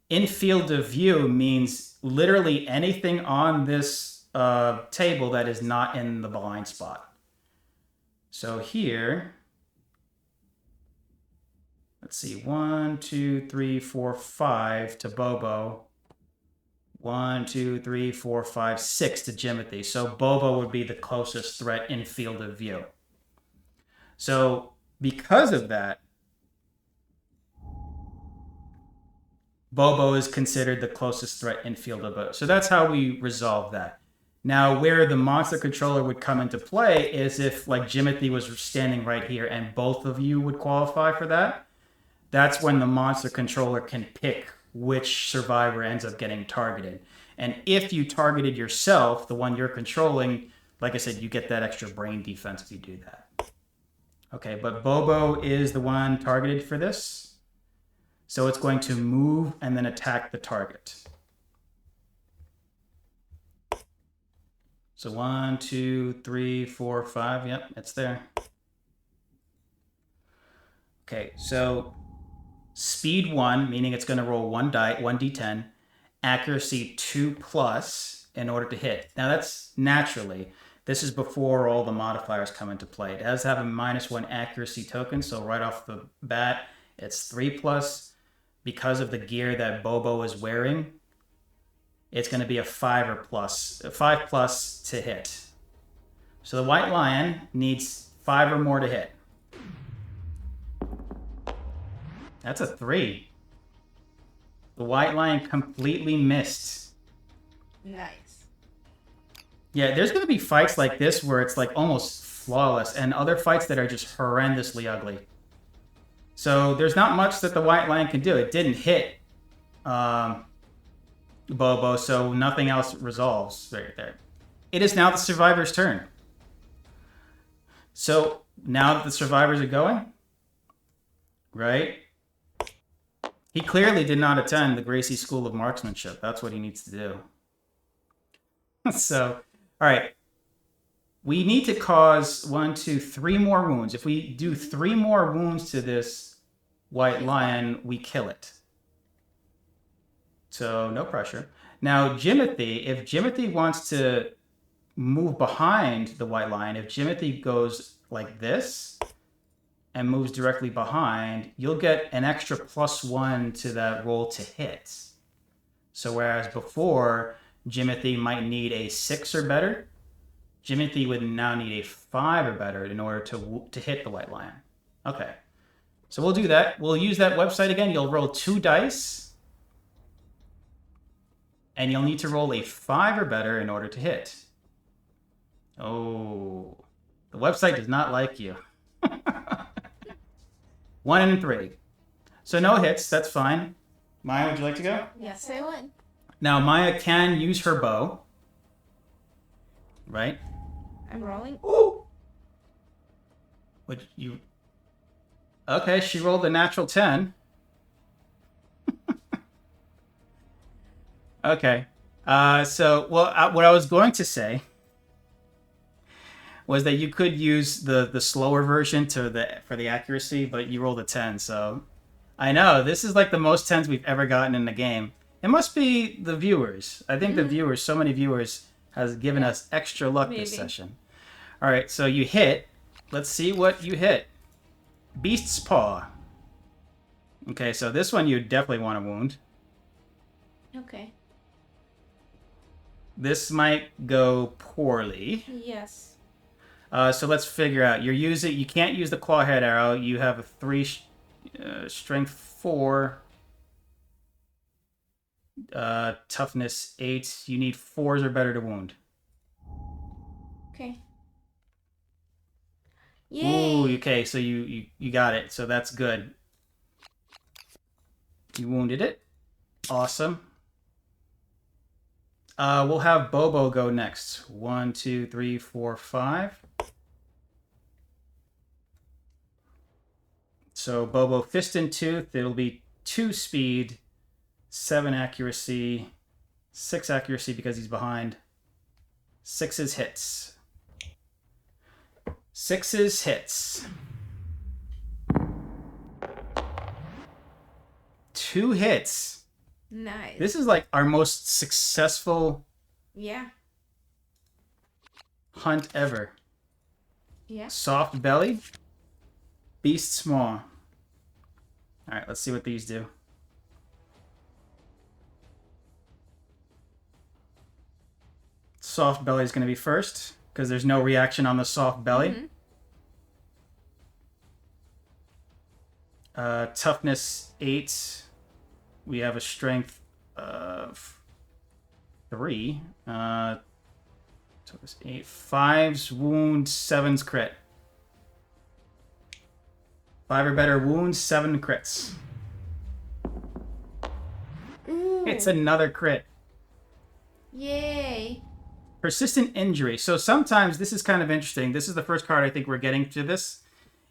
In field of view means literally anything on this table that is not in the blind spot. So here, let's see, 1, 2, 3, 4, 5 to Bobo. 1, 2, 3, 4, 5, 6 to Jimothy. So Bobo would be the closest threat in field of view. So because of that, Bobo is considered the closest threat in field of view. So that's how we resolve that. Now, where the monster controller would come into play is if, like, Jimothy was standing right here and both of you would qualify for that. That's when the monster controller can pick which survivor ends up getting targeted. And if you targeted yourself, the one you're controlling, like I said, you get that extra brain defense if you do that. Okay, but Bobo is the one targeted for this. So it's going to move and then attack the target. So 1, 2, 3, 4, 5. Yep, it's there. Okay, so speed 1, meaning it's going to roll 1d10, accuracy 2+ in order to hit. Now that's naturally. This is before all the modifiers come into play. It has to have a -1 accuracy token, so right off the bat, it's 3+. Because of the gear that Bobo is wearing, it's going to be a 5+ to hit. So the White Lion needs 5 or more to hit. That's a 3. The White Lion completely missed. Nice. Yeah, there's going to be fights like this where it's like almost flawless, and other fights that are just horrendously ugly. So there's not much that the White Lion can do. It didn't hit Bobo, so nothing else resolves right there. It is now the survivor's turn. So now that the survivors are going, right? He clearly did not attend the Gracie School of Marksmanship. That's what he needs to do. So, all right. We need to cause 1, 2, 3 more wounds. If we do 3 more wounds to this White Lion, we kill it. So no pressure. Now, Jimothy, if Jimothy wants to move behind the White Lion, if Jimothy goes like this and moves directly behind, you'll get an extra +1 to that roll to hit. So whereas before, Jimothy might need a 6 or better, Jimothy would now need a 5 or better in order to hit the White Lion. Okay. So we'll do that. We'll use that website again. You'll roll 2 dice. And you'll need to roll a 5 or better in order to hit. Oh. The website does not like you. 1 and 3. So no hits. That's fine. Maya, would you like to go? Yes, I would. Now, Maya can use her bow. Right? I'm rolling. Ooh! Would you... Okay, she rolled a natural 10. Okay. So, well, what I was going to say was that you could use the slower version for the accuracy, but you rolled a 10, so... I know, this is like the most 10s we've ever gotten in the game. It must be the viewers. I think the viewers, so many viewers, has given us extra luck this session. All right, so you hit. Let's see what you hit. Beast's Paw. Okay, so this one you definitely want to wound. Okay. This might go poorly. Yes. So let's figure out. You can't use the claw head arrow. You have a 3 strength 4. Toughness 8. You need 4s or better to wound. Okay. Yay! Ooh, okay, so you got it. So that's good. You wounded it. Awesome. We'll have Bobo go next. 1, 2, 3, 4, 5. So Bobo, Fist and Tooth. It'll be 2 speed, 7 accuracy, 6 accuracy because he's behind. 6's hits. 6's hits. 2 hits. Nice. This is like our most successful hunt ever. Yeah. Soft belly. Beast's Maw. Alright, let's see what these do. soft belly is going to be first, because there's no reaction on the soft belly. Toughness 8. We have a strength of 3. Toughness 8. 5's wound, 7's crit. 5 or better wounds, 7 crits. Ooh. It's another crit. Yay. Persistent injury. So sometimes this is kind of interesting. This is the first card I think we're getting to this.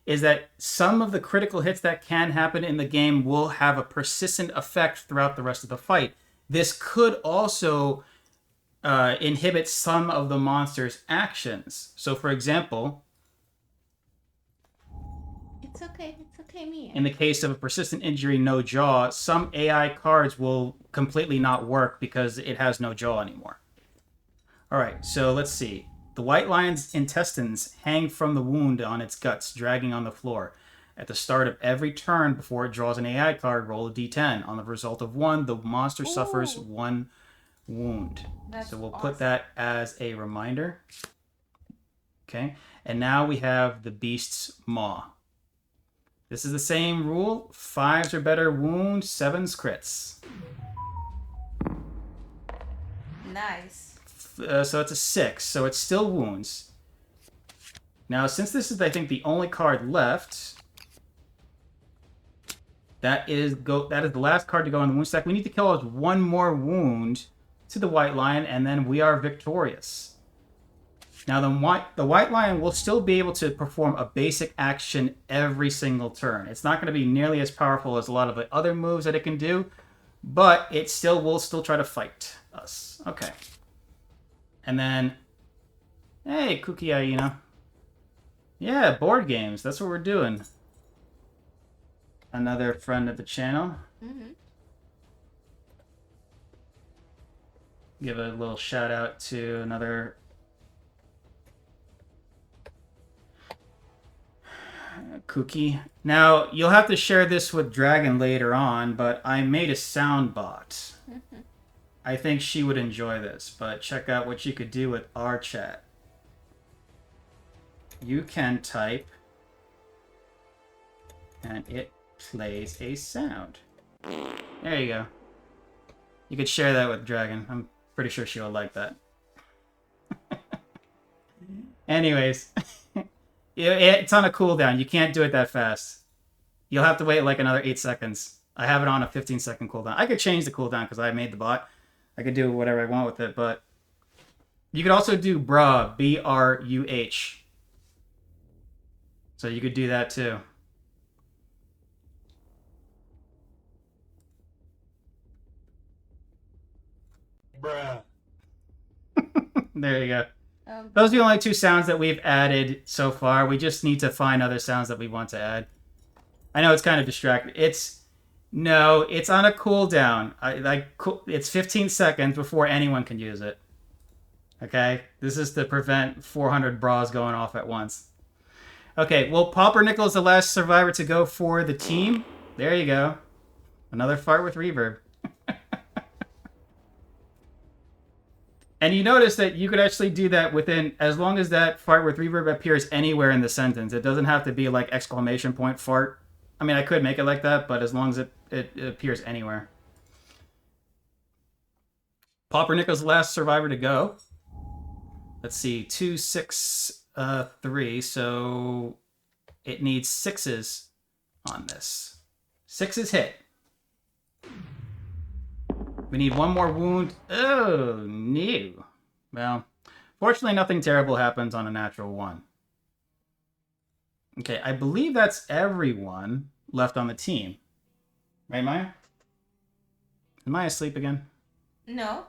Is that some of the critical hits that can happen in the game will have a persistent effect throughout the rest of the fight. This could also inhibit some of the monster's actions. So, for example... It's okay, Mia. In the case of a persistent injury, no jaw, some AI cards will completely not work because it has no jaw anymore. Alright, so let's see. The white lion's intestines hang from the wound on its guts, dragging on the floor. At the start of every turn before it draws an AI card, roll a d10. On the result of 1, the monster suffers 1 wound. So we'll put that as a reminder. Okay, and now we have the beast's maw. This is the same rule. 5's or better wound, 7's crits. Nice. So it's a 6, so it's still wounds. Now, since this is, I think, the only card left, that is the last card to go on the wound stack. We need to kill us 1 more wound to the white lion, and then we are victorious. Now, the white lion will still be able to perform a basic action every single turn. It's not going to be nearly as powerful as a lot of the other moves that it can do, but it will still try to fight us. Okay. And then, hey, Cookie Aina. Yeah, board games. That's what we're doing. Another friend of the channel. Give a little shout out to another Cookie. Now, you'll have to share this with Dragon later on, but I made a sound bot. I think she would enjoy this, but check out what you could do with our chat. You can type, and it plays a sound. There you go. You could share that with Dragon. I'm pretty sure she'll like that. Anyways, it's on a cooldown. You can't do it that fast. You'll have to wait like another 8 seconds. I have it on a 15-second cooldown. I could change the cooldown because I made the bot. I could do whatever I want with it, but you could also do bruh, B-R-U-H. So you could do that too. Bruh. There you go. Those are the only 2 sounds that we've added so far. We just need to find other sounds that we want to add. I know it's kind of distracting. No, it's on a cooldown. It's 15 seconds before anyone can use it. Okay? This is to prevent 400 bras going off at once. Okay, well, Pumpernickel is the last survivor to go for the team. There you go. Another fart with reverb. And you notice that you could actually do that as long as that fart with reverb appears anywhere in the sentence. It doesn't have to be like exclamation point fart. I mean, I could make it like that, but as long as it appears anywhere. Pumpernickel's the last survivor to go. Let's see, 2, 6, 3, so it needs 6s on this. 6s hit. We need 1 more wound. Oh, no. Well, fortunately nothing terrible happens on a natural 1. Okay, I believe that's everyone left on the team. Right, Maya? Is Maya asleep again? No.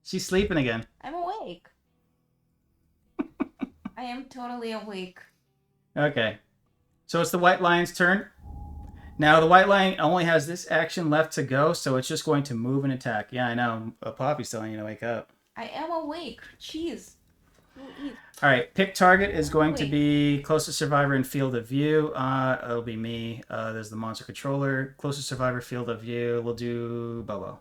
She's sleeping again. I'm awake. I am totally awake. Okay. So it's the White Lion's turn. Now, the White Lion only has this action left to go, so it's just going to move and attack. Yeah, I know. Poppy's telling you to wake up. I am awake. Jeez. Alright, pick target is going to be closest survivor in field of view. It'll be me. There's the monster controller. Closest survivor field of view. We'll do Bobo.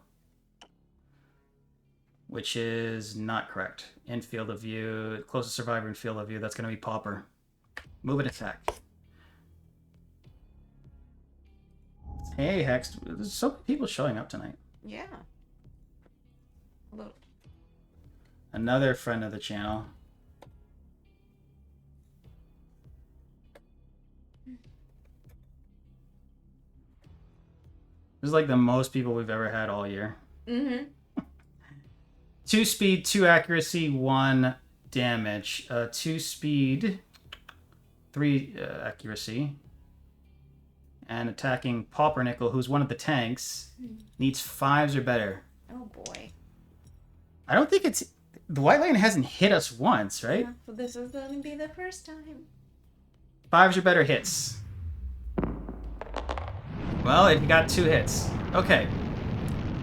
which is not correct. In field of view, closest survivor in field of view, that's going to be Pauper. Move and attack. Hey, Hex. There's so many people showing up tonight. Yeah. Look. Another friend of the channel. This is like the most people we've ever had all year. Mm-hmm. 2 speed, 2 accuracy, 1 damage. 2 speed, 3 accuracy. And attacking Paupernickel, who's one of the tanks, needs 5s or better. Oh boy. I don't think it's... The White Lion hasn't hit us once, right? Yeah, so this is going to be the first time. 5s or better hits. Well, it got 2 hits. Okay.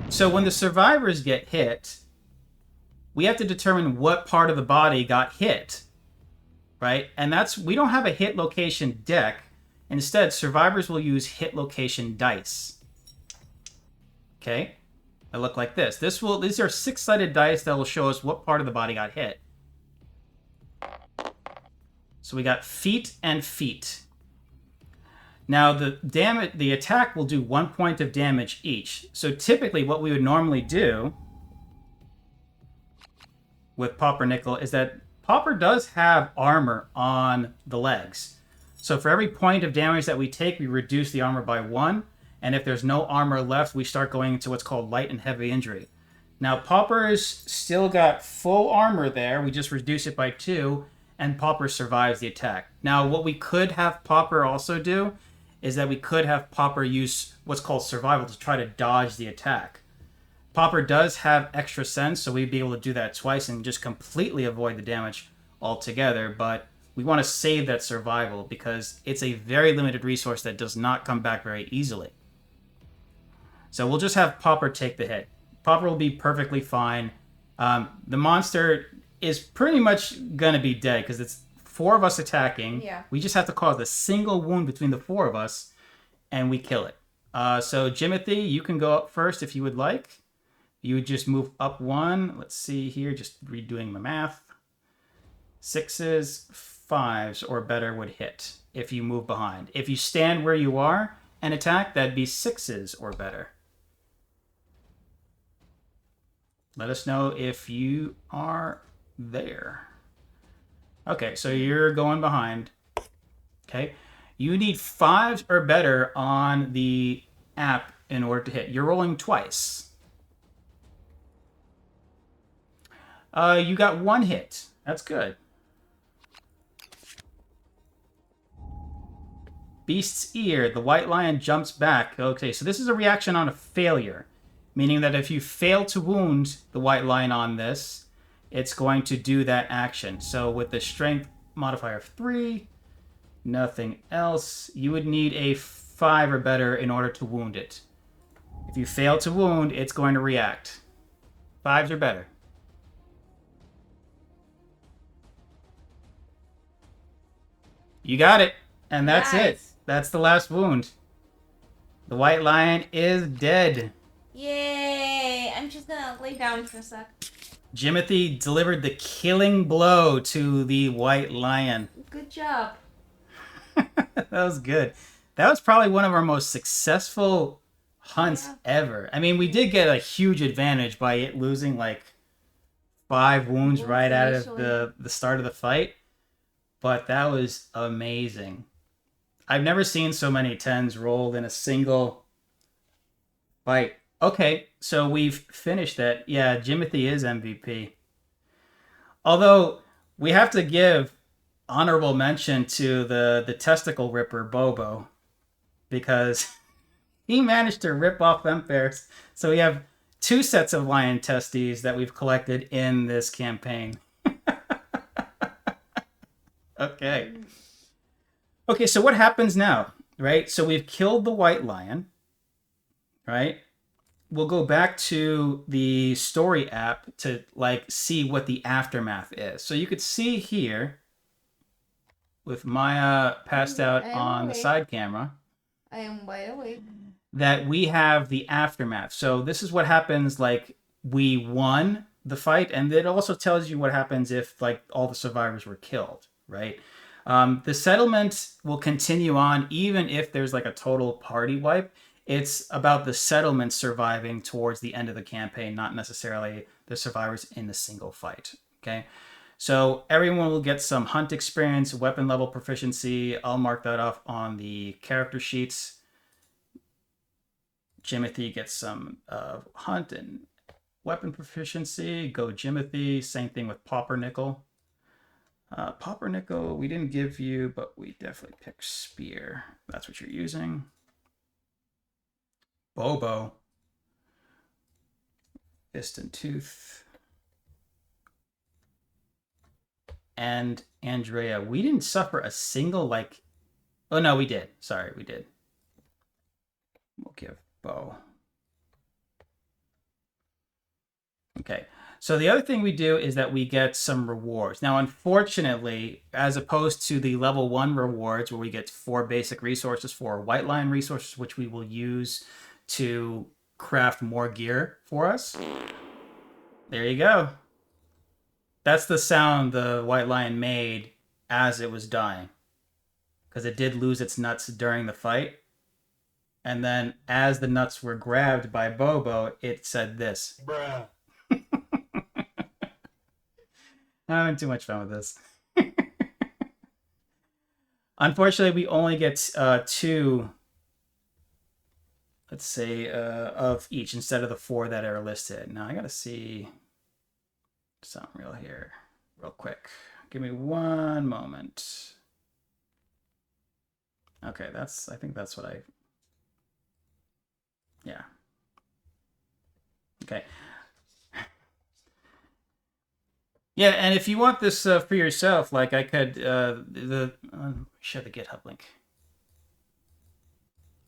So when the survivors get hit, we have to determine what part of the body got hit. Right? And that's... We don't have a hit location deck. Instead, survivors will use hit location dice. Okay? They look like this. These are 6-sided dice that will show us what part of the body got hit. So we got feet and feet. Now the attack will do 1 point of damage each. So typically what we would normally do with Paupernickel is that Pauper does have armor on the legs. So for every point of damage that we take, we reduce the armor by 1. And if there's no armor left, we start going into what's called light and heavy injury. Now, Pauper's still got full armor there. We just reduce it by 2, and Pauper survives the attack. Now, what we could have Pauper also do is that we could have Pauper use what's called survival to try to dodge the attack. Pauper does have extra sense, so we'd be able to do that twice and just completely avoid the damage altogether, but we want to save that survival because it's a very limited resource that does not come back very easily. So we'll just have Pauper take the hit. Pauper will be perfectly fine. The monster is pretty much going to be dead because it's 4 of us attacking. Yeah. We just have to cause a single wound between the 4 of us, and we kill it. So Jimothy, you can go up first if you would like. You would just move up 1. Let's see here, just redoing the math. 6s, 5s, or better would hit if you move behind. If you stand where you are and attack, that'd be 6s or better. Let us know if you are there. Okay, so you're going behind. Okay. You need 5s or better on the app in order to hit. You're rolling twice. You got 1 hit. That's good. Beast's Ear. The White Lion jumps back. Okay, so this is a reaction on a failure. Meaning that if you fail to wound the White Lion on this, it's going to do that action. So with the strength modifier of 3, nothing else, you would need a 5 or better in order to wound it. If you fail to wound, it's going to react. 5s or better. You got it. And that's it. That's the last wound. The White Lion is dead. Yay! I'm just gonna lay down for a sec. Jimothy delivered the killing blow to the White Lion. Good job. That was good. That was probably one of our most successful hunts ever. I mean, we did get a huge advantage by it losing like 5 wounds right out of the start of the fight. But that was amazing. I've never seen so many 10s rolled in a single fight. Okay, so we've finished that. Yeah, Jimothy is MVP. Although, we have to give honorable mention to the testicle ripper, Bobo. Because he managed to rip off them pairs. So we have 2 sets of lion testes that we've collected in this campaign. Okay. Okay, so what happens now, right? So we've killed the White Lion, right? We'll go back to the story app to like see what the aftermath is. So you could see here with Maya passed out on the side camera. I am wide awake. That we have the aftermath. So this is what happens, like we won the fight, and it also tells you what happens if like all the survivors were killed, right? The settlement will continue on even if there's like a total party wipe. It's about the settlement surviving towards the end of the campaign, not necessarily the survivors in the single fight. Okay, so everyone will get some hunt experience, weapon level proficiency. I'll mark that off on the character sheets. Jimothy gets some hunt and weapon proficiency. Go Jimothy. Same thing with Poppernickel. Poppernickel, we didn't give you, but we definitely picked Spear. That's what you're using. Bobo. Fist and Tooth. And Andrea, we didn't suffer a single, like... Oh, no, we did. Sorry, we did. We'll give Bo. Okay. So the other thing we do is that we get some rewards. Now, unfortunately, as opposed to the level 1 rewards where we get 4 basic resources, 4 white line resources, which we will use to craft more gear for us. There you go. That's the sound the white lion made as it was dying. Because it did lose its nuts during the fight. And then as the nuts were grabbed by Bobo, it said this. Bruh. I'm having too much fun with this. Unfortunately, we only get 2, let's say, of each instead of the 4 that are listed. Now, I gotta see something real here, real quick. Give me one moment. Okay, I think that's what yeah. Okay. Yeah, and if you want this for yourself, like I could, share the GitHub link.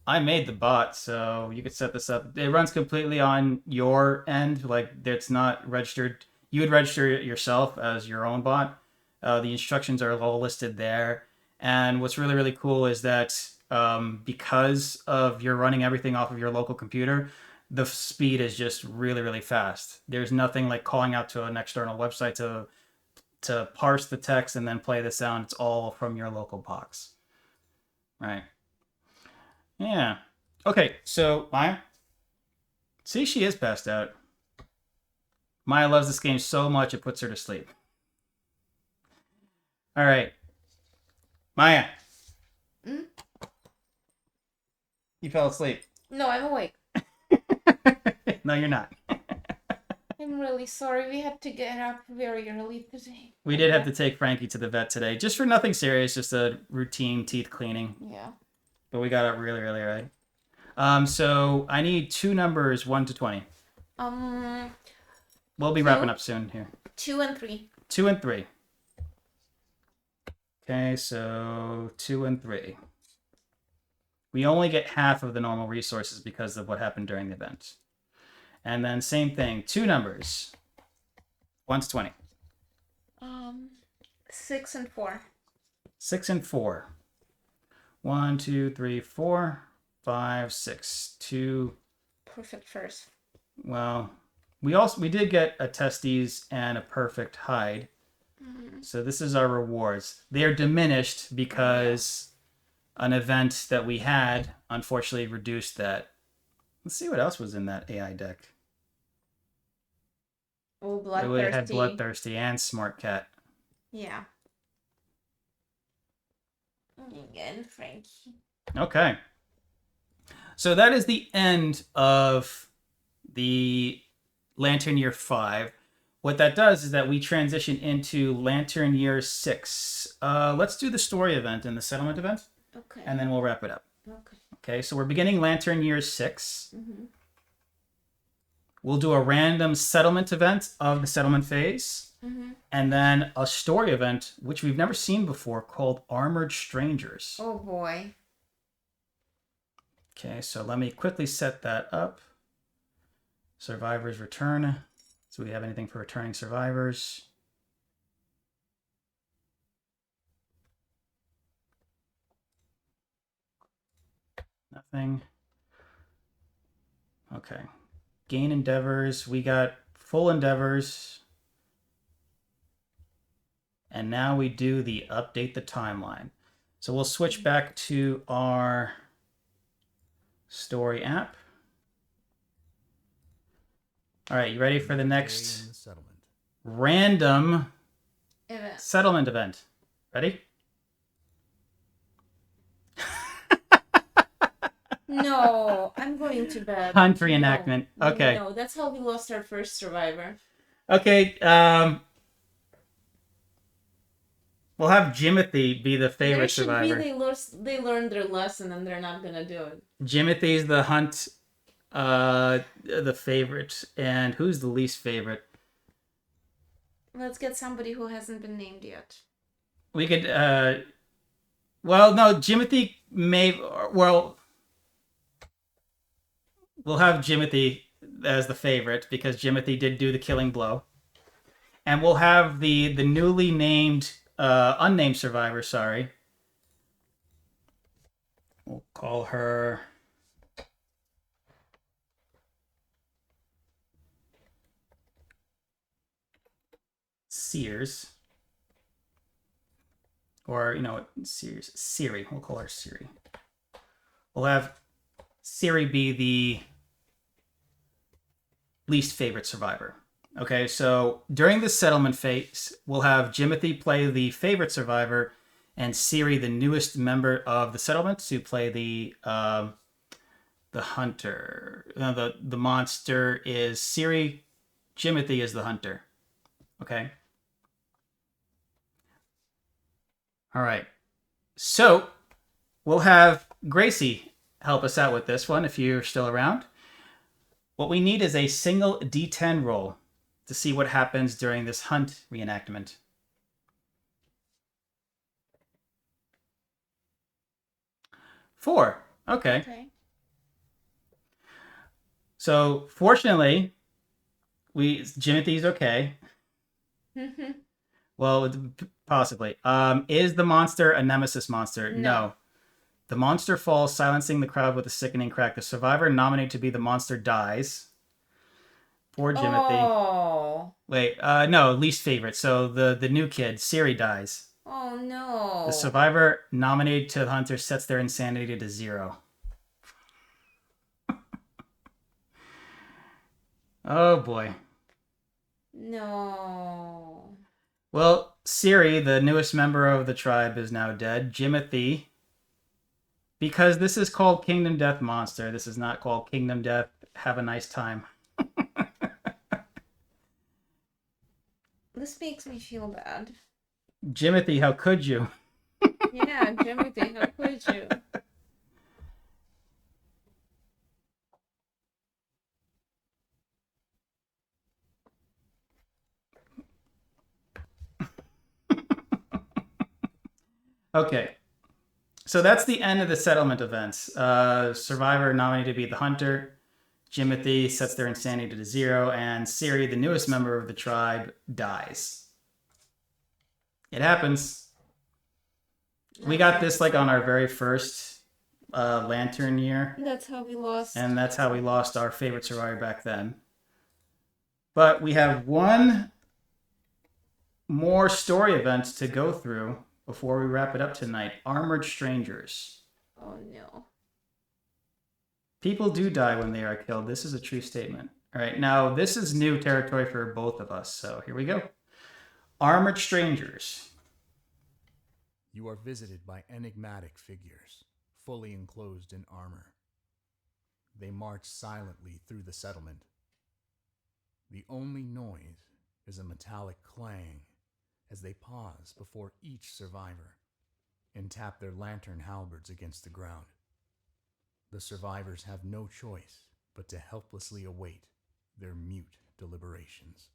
I made the bot, so you could set this up. It runs completely on your end, like it's not registered. You would register it yourself as your own bot. The instructions are all listed there. And what's really, really cool is that because of you're running everything off of your local computer, the speed is just really, really fast. There's nothing like calling out to an external website to parse the text and then play the sound. It's all from your local box. Right. Yeah. Okay, so Maya. See, she is passed out. Maya loves this game so much it puts her to sleep. All right. Maya. Mm? You fell asleep. No, I'm awake. No, you're not. I'm really sorry. We had to get up very early today. We did have to take Frankie to the vet today, just for nothing serious, just a routine teeth cleaning. Yeah. But we got up really, really early. So I need 2 numbers, 1 to 20. We'll be wrapping up soon here. 2 and 3. 2 and 3. Okay, so 2 and 3. We only get half of the normal resources because of what happened during the event. And then same thing, 2 numbers. 1 to 20. 6 and 4. 6 and 4. 1, 2, 3, 4, 5, 6. 2. Perfect first. Well, we did get a testes and a perfect hide. Mm-hmm. So this is our rewards. They are diminished because an event that we had unfortunately reduced that. Let's see what else was in that AI deck. Oh, Bloodthirsty. It had Bloodthirsty and Smart Cat. Yeah. Again, Frankie. Okay. So that is the end of the Lantern Year 5. What that does is that we transition into Lantern Year 6. Let's do the story event and the settlement event. Okay. And then we'll wrap it up. Okay. Okay, so we're beginning Lantern Year 6. Mm-hmm. We'll do a random settlement event of the settlement phase. Mm-hmm. And then a story event, which we've never seen before, called Armored Strangers. Oh, boy. Okay, so let me quickly set that up. Survivors return. So we have anything for returning survivors? Nothing. Okay. Gain endeavors. We got full endeavors. And now we do the update the timeline. So we'll switch back to our story app. All right, you ready for the next random settlement event? Ready? No, I'm going to bed. Hunt reenactment. No, okay. No, that's how we lost our first survivor. Okay, we'll have Jimothy be the favorite survivor. They learned their lesson and they're not gonna do it. Jimothy's the hunt, the favorite, and who's the least favorite? Let's get somebody who hasn't been named yet. We could, well, no, Jimothy may, well, we'll have Jimothy as the favorite because Jimothy did do the killing blow. And we'll have the newly named, unnamed survivor, sorry. We'll call her Sears. Or, you know what, Sears, Siri. We'll call her Siri. We'll have Siri be the least favorite survivor. Okay, so during the settlement phase, we'll have Jimothy play the favorite survivor and Siri, the newest member of the settlement, to play the hunter. The monster is Siri. Jimothy is the hunter. Okay. All right. So we'll have Gracie help us out with this one if you're still around. What we need is a single D10 roll to see what happens during this hunt reenactment. Four. Okay. So fortunately, Jimothy's okay. Well, possibly. Is the monster a nemesis monster? No. The monster falls, silencing the crowd with a sickening crack. The survivor nominated to be the monster dies. Poor Jimothy. Oh. Wait, no, least favorite. So the new kid, Siri, dies. Oh no. The survivor nominated to the hunter sets their insanity to 0. Oh boy. No. Well, Siri, the newest member of the tribe, is now dead. Jimothy, because this is called Kingdom Death Monster, this is not called Kingdom Death Have a Nice Time. This makes me feel bad. Jimothy, how could you? Yeah, Jimothy, how could you? Okay. So that's the end of the settlement events. Survivor nominated to be the hunter. Jimothy sets their insanity to 0. And Siri, the newest member of the tribe, dies. It happens. We got this like on our very first lantern year. That's how we lost. And that's how we lost our favorite survivor back then. But we have one more story event to go through before we wrap it up tonight. Armored Strangers. Oh no. People do die when they are killed. This is a true statement. All right, now this is new territory for both of us, so here we go. Armored Strangers. You are visited by enigmatic figures, fully enclosed in armor. They march silently through the settlement. The only noise is a metallic clang as they pause before each survivor and tap their lantern halberds against the ground. The survivors have no choice but to helplessly await their mute deliberations.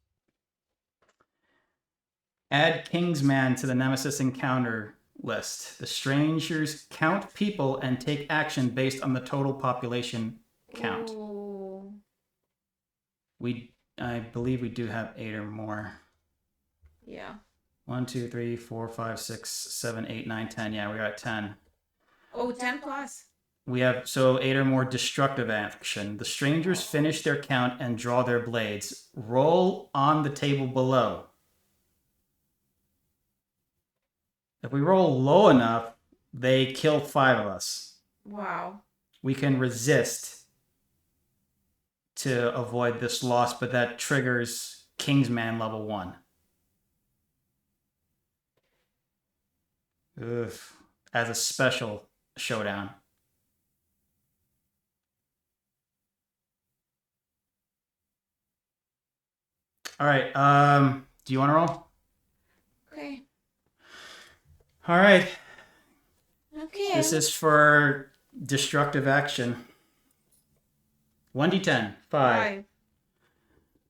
Add Kingsman to the Nemesis encounter list. The strangers count people and take action based on the total population count. Ooh. I believe we do have 8 or more. Yeah. 1, 2, 3, 4, 5, 6, 7, 8, 9, 10. Yeah, we got 10. Oh, 10 plus. We have 8 or more destructive action. The strangers finish their count and draw their blades. Roll on the table below. If we roll low enough, they kill 5 of us. Wow. We can resist to avoid this loss, but that triggers Kingsman level 1. Oof. As a special showdown. All right. Do you want to roll? Okay. All right. Okay. This is for destructive action. 1d10. 5.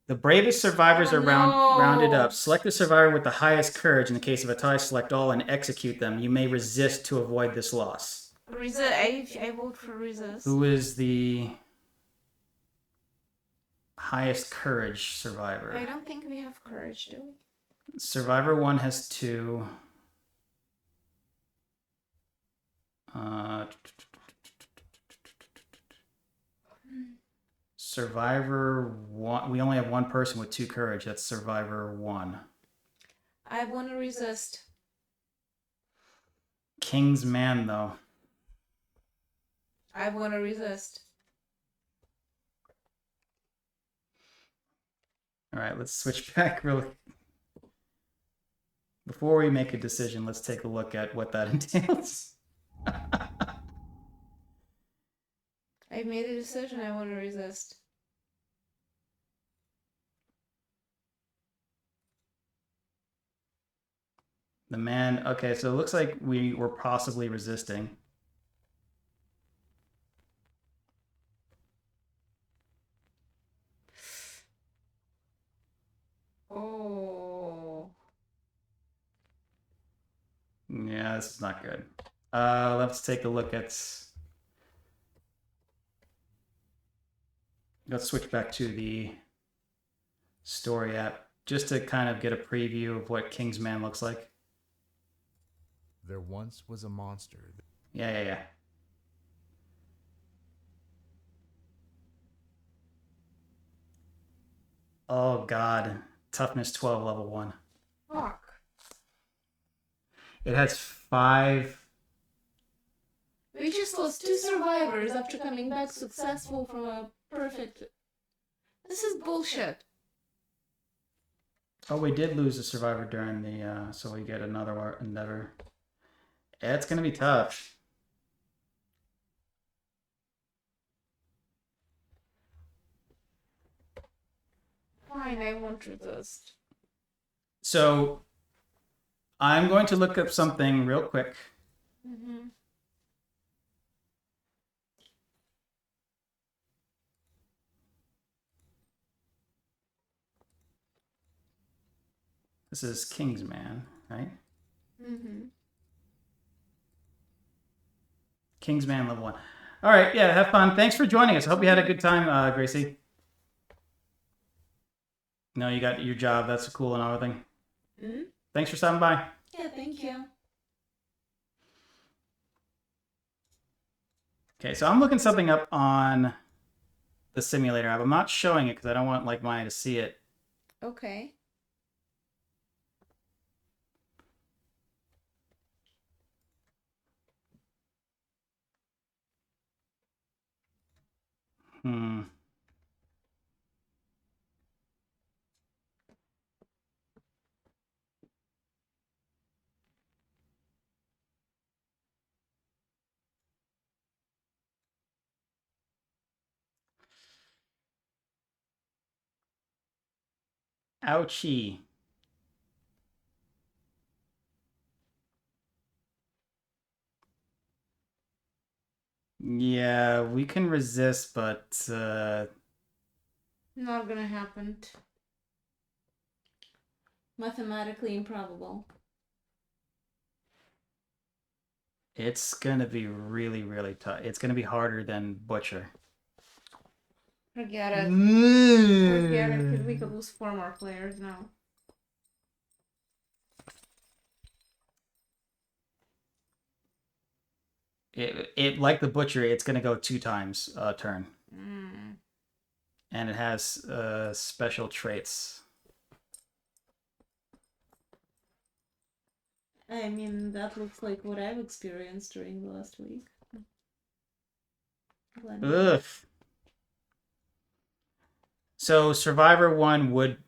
The bravest survivors are rounded up. Select the survivor with the highest courage. In the case of a tie, select all and execute them. You may resist to avoid this loss. I vote for resist. Who is the highest courage survivor? I don't think we have courage, do we? Survivor 1 has 2. Survivor 1. We only have one person with 2 courage. That's Survivor 1. I want to resist. King's Man, though. I want to resist. All right, let's switch back really. Before we make a decision, let's take a look at what that entails. I've made a decision. I want to resist. The man. Okay, so it looks like we were possibly resisting. Oh. Yeah, this is not good. Let's take a look at. Let's switch back to the story app just to kind of get a preview of what King's Man looks like. There once was a monster. Yeah. Oh god. Toughness 12, level 1. Fuck. It has 5. We just lost 2 survivors after coming back successful from a perfect... This is bullshit. Oh, we did lose a survivor during the, so we get another endeavor. Yeah, it's gonna be tough. Fine, I won't resist. So, I'm going to look up something real quick. Mm-hmm. This is King's Man, right? Mm-hmm. King's Man level 1. All right, yeah, have fun. Thanks for joining us. I hope you had a good time, Gracie. No, you got your job. That's cool and everything. Mm-hmm. Thanks for stopping by. Yeah, thank you. Okay, so I'm looking something up on the simulator app. I'm not showing it because I don't want like Maya to see it. Okay. Ouchie. Yeah, we can resist, but Not gonna happen. Mathematically improbable. it's gonna be really, really tough. It's gonna be harder than Butcher. Forget it. Forget it, because we could lose 4 more players now. It like the butchery, it's gonna go 2 times a turn. And it has special traits. I mean, that looks like what I've experienced during the last week. Ugh. So Survivor 1 would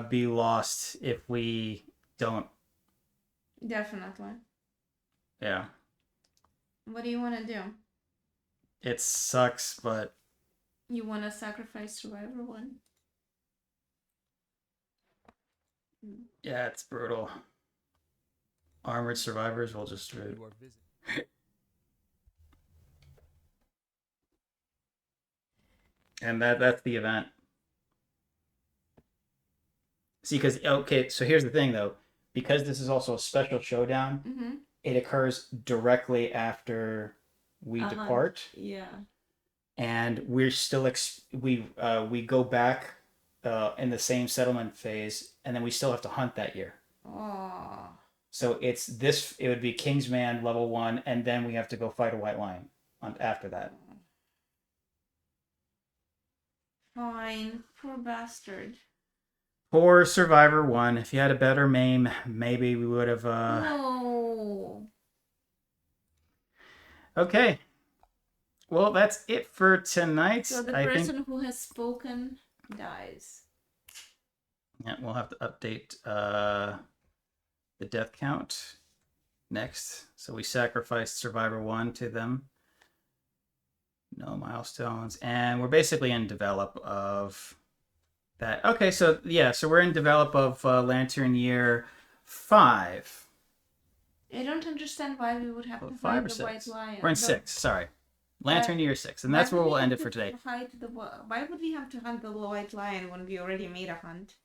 be lost if we don't. Definitely. Yeah. What do you want to do? It sucks, but... You want to sacrifice Survivor 1? Yeah, it's brutal. Armored Survivors will just... And that's the event. See, because, okay, so here's the thing, though. Because this is also a special showdown, it occurs directly after we depart. Yeah. And we're still, we go back in the same settlement phase, and then we still have to hunt that year. Oh. So it's this, it would be Kingsman level 1, and then we have to go fight a white lion after that. Fine. Poor bastard. Poor Survivor 1. If you had a better MAME, maybe we would have... No. Okay. Well, that's it for tonight. So the person who has spoken dies. Yeah, we'll have to update the death count next. So we sacrificed Survivor 1 to them. No milestones. And we're basically in develop of that. Okay, so yeah, so we're in develop of Lantern Year 5. I don't understand why we would have to 5 fight or the 6. White Lion. We're in 6, sorry. Lantern Year 6, and that's where we'll end it for today. Why would we have to hunt the White Lion when we already made a hunt?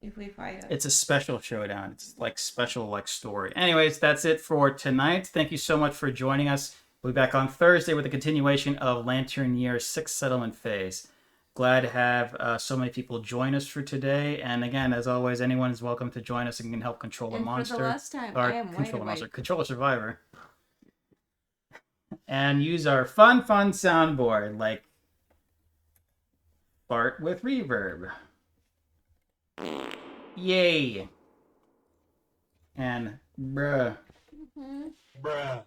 If we fight it. It's a special showdown. It's like special like story. Anyways, that's it for tonight. Thank you so much for joining us. We'll be back on Thursday with a continuation of Lantern Year 6 settlement phase. Glad to have so many people join us for today. And again, as always, anyone is welcome to join us and can help control a monster. For the last time, or I am control a wide monster. awake. Control a survivor. And use our fun soundboard like fart with reverb. Yay. And bruh. Bruh.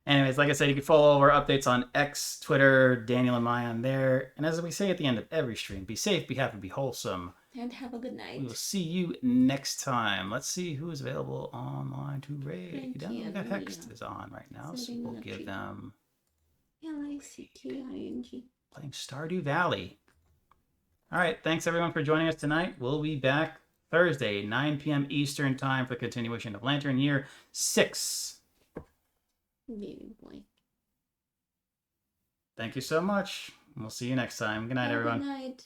Anyways, like I said, you can follow all of our updates on X, Twitter, Daniel and Maya on there. And as we say at the end of every stream, be safe, be happy, be wholesome. And have a good night. We will see you next time. Let's see who is available online to raid. We got Hext is on right now, so we'll give them L-I-C-K-I-N-G. playing Stardew Valley. All right, thanks everyone for joining us tonight. We'll be back Thursday, 9 p.m. Eastern Time for the continuation of Lantern Year 6. Baby boy. Thank you so much. We'll see you next time. Good night, everyone. Good night.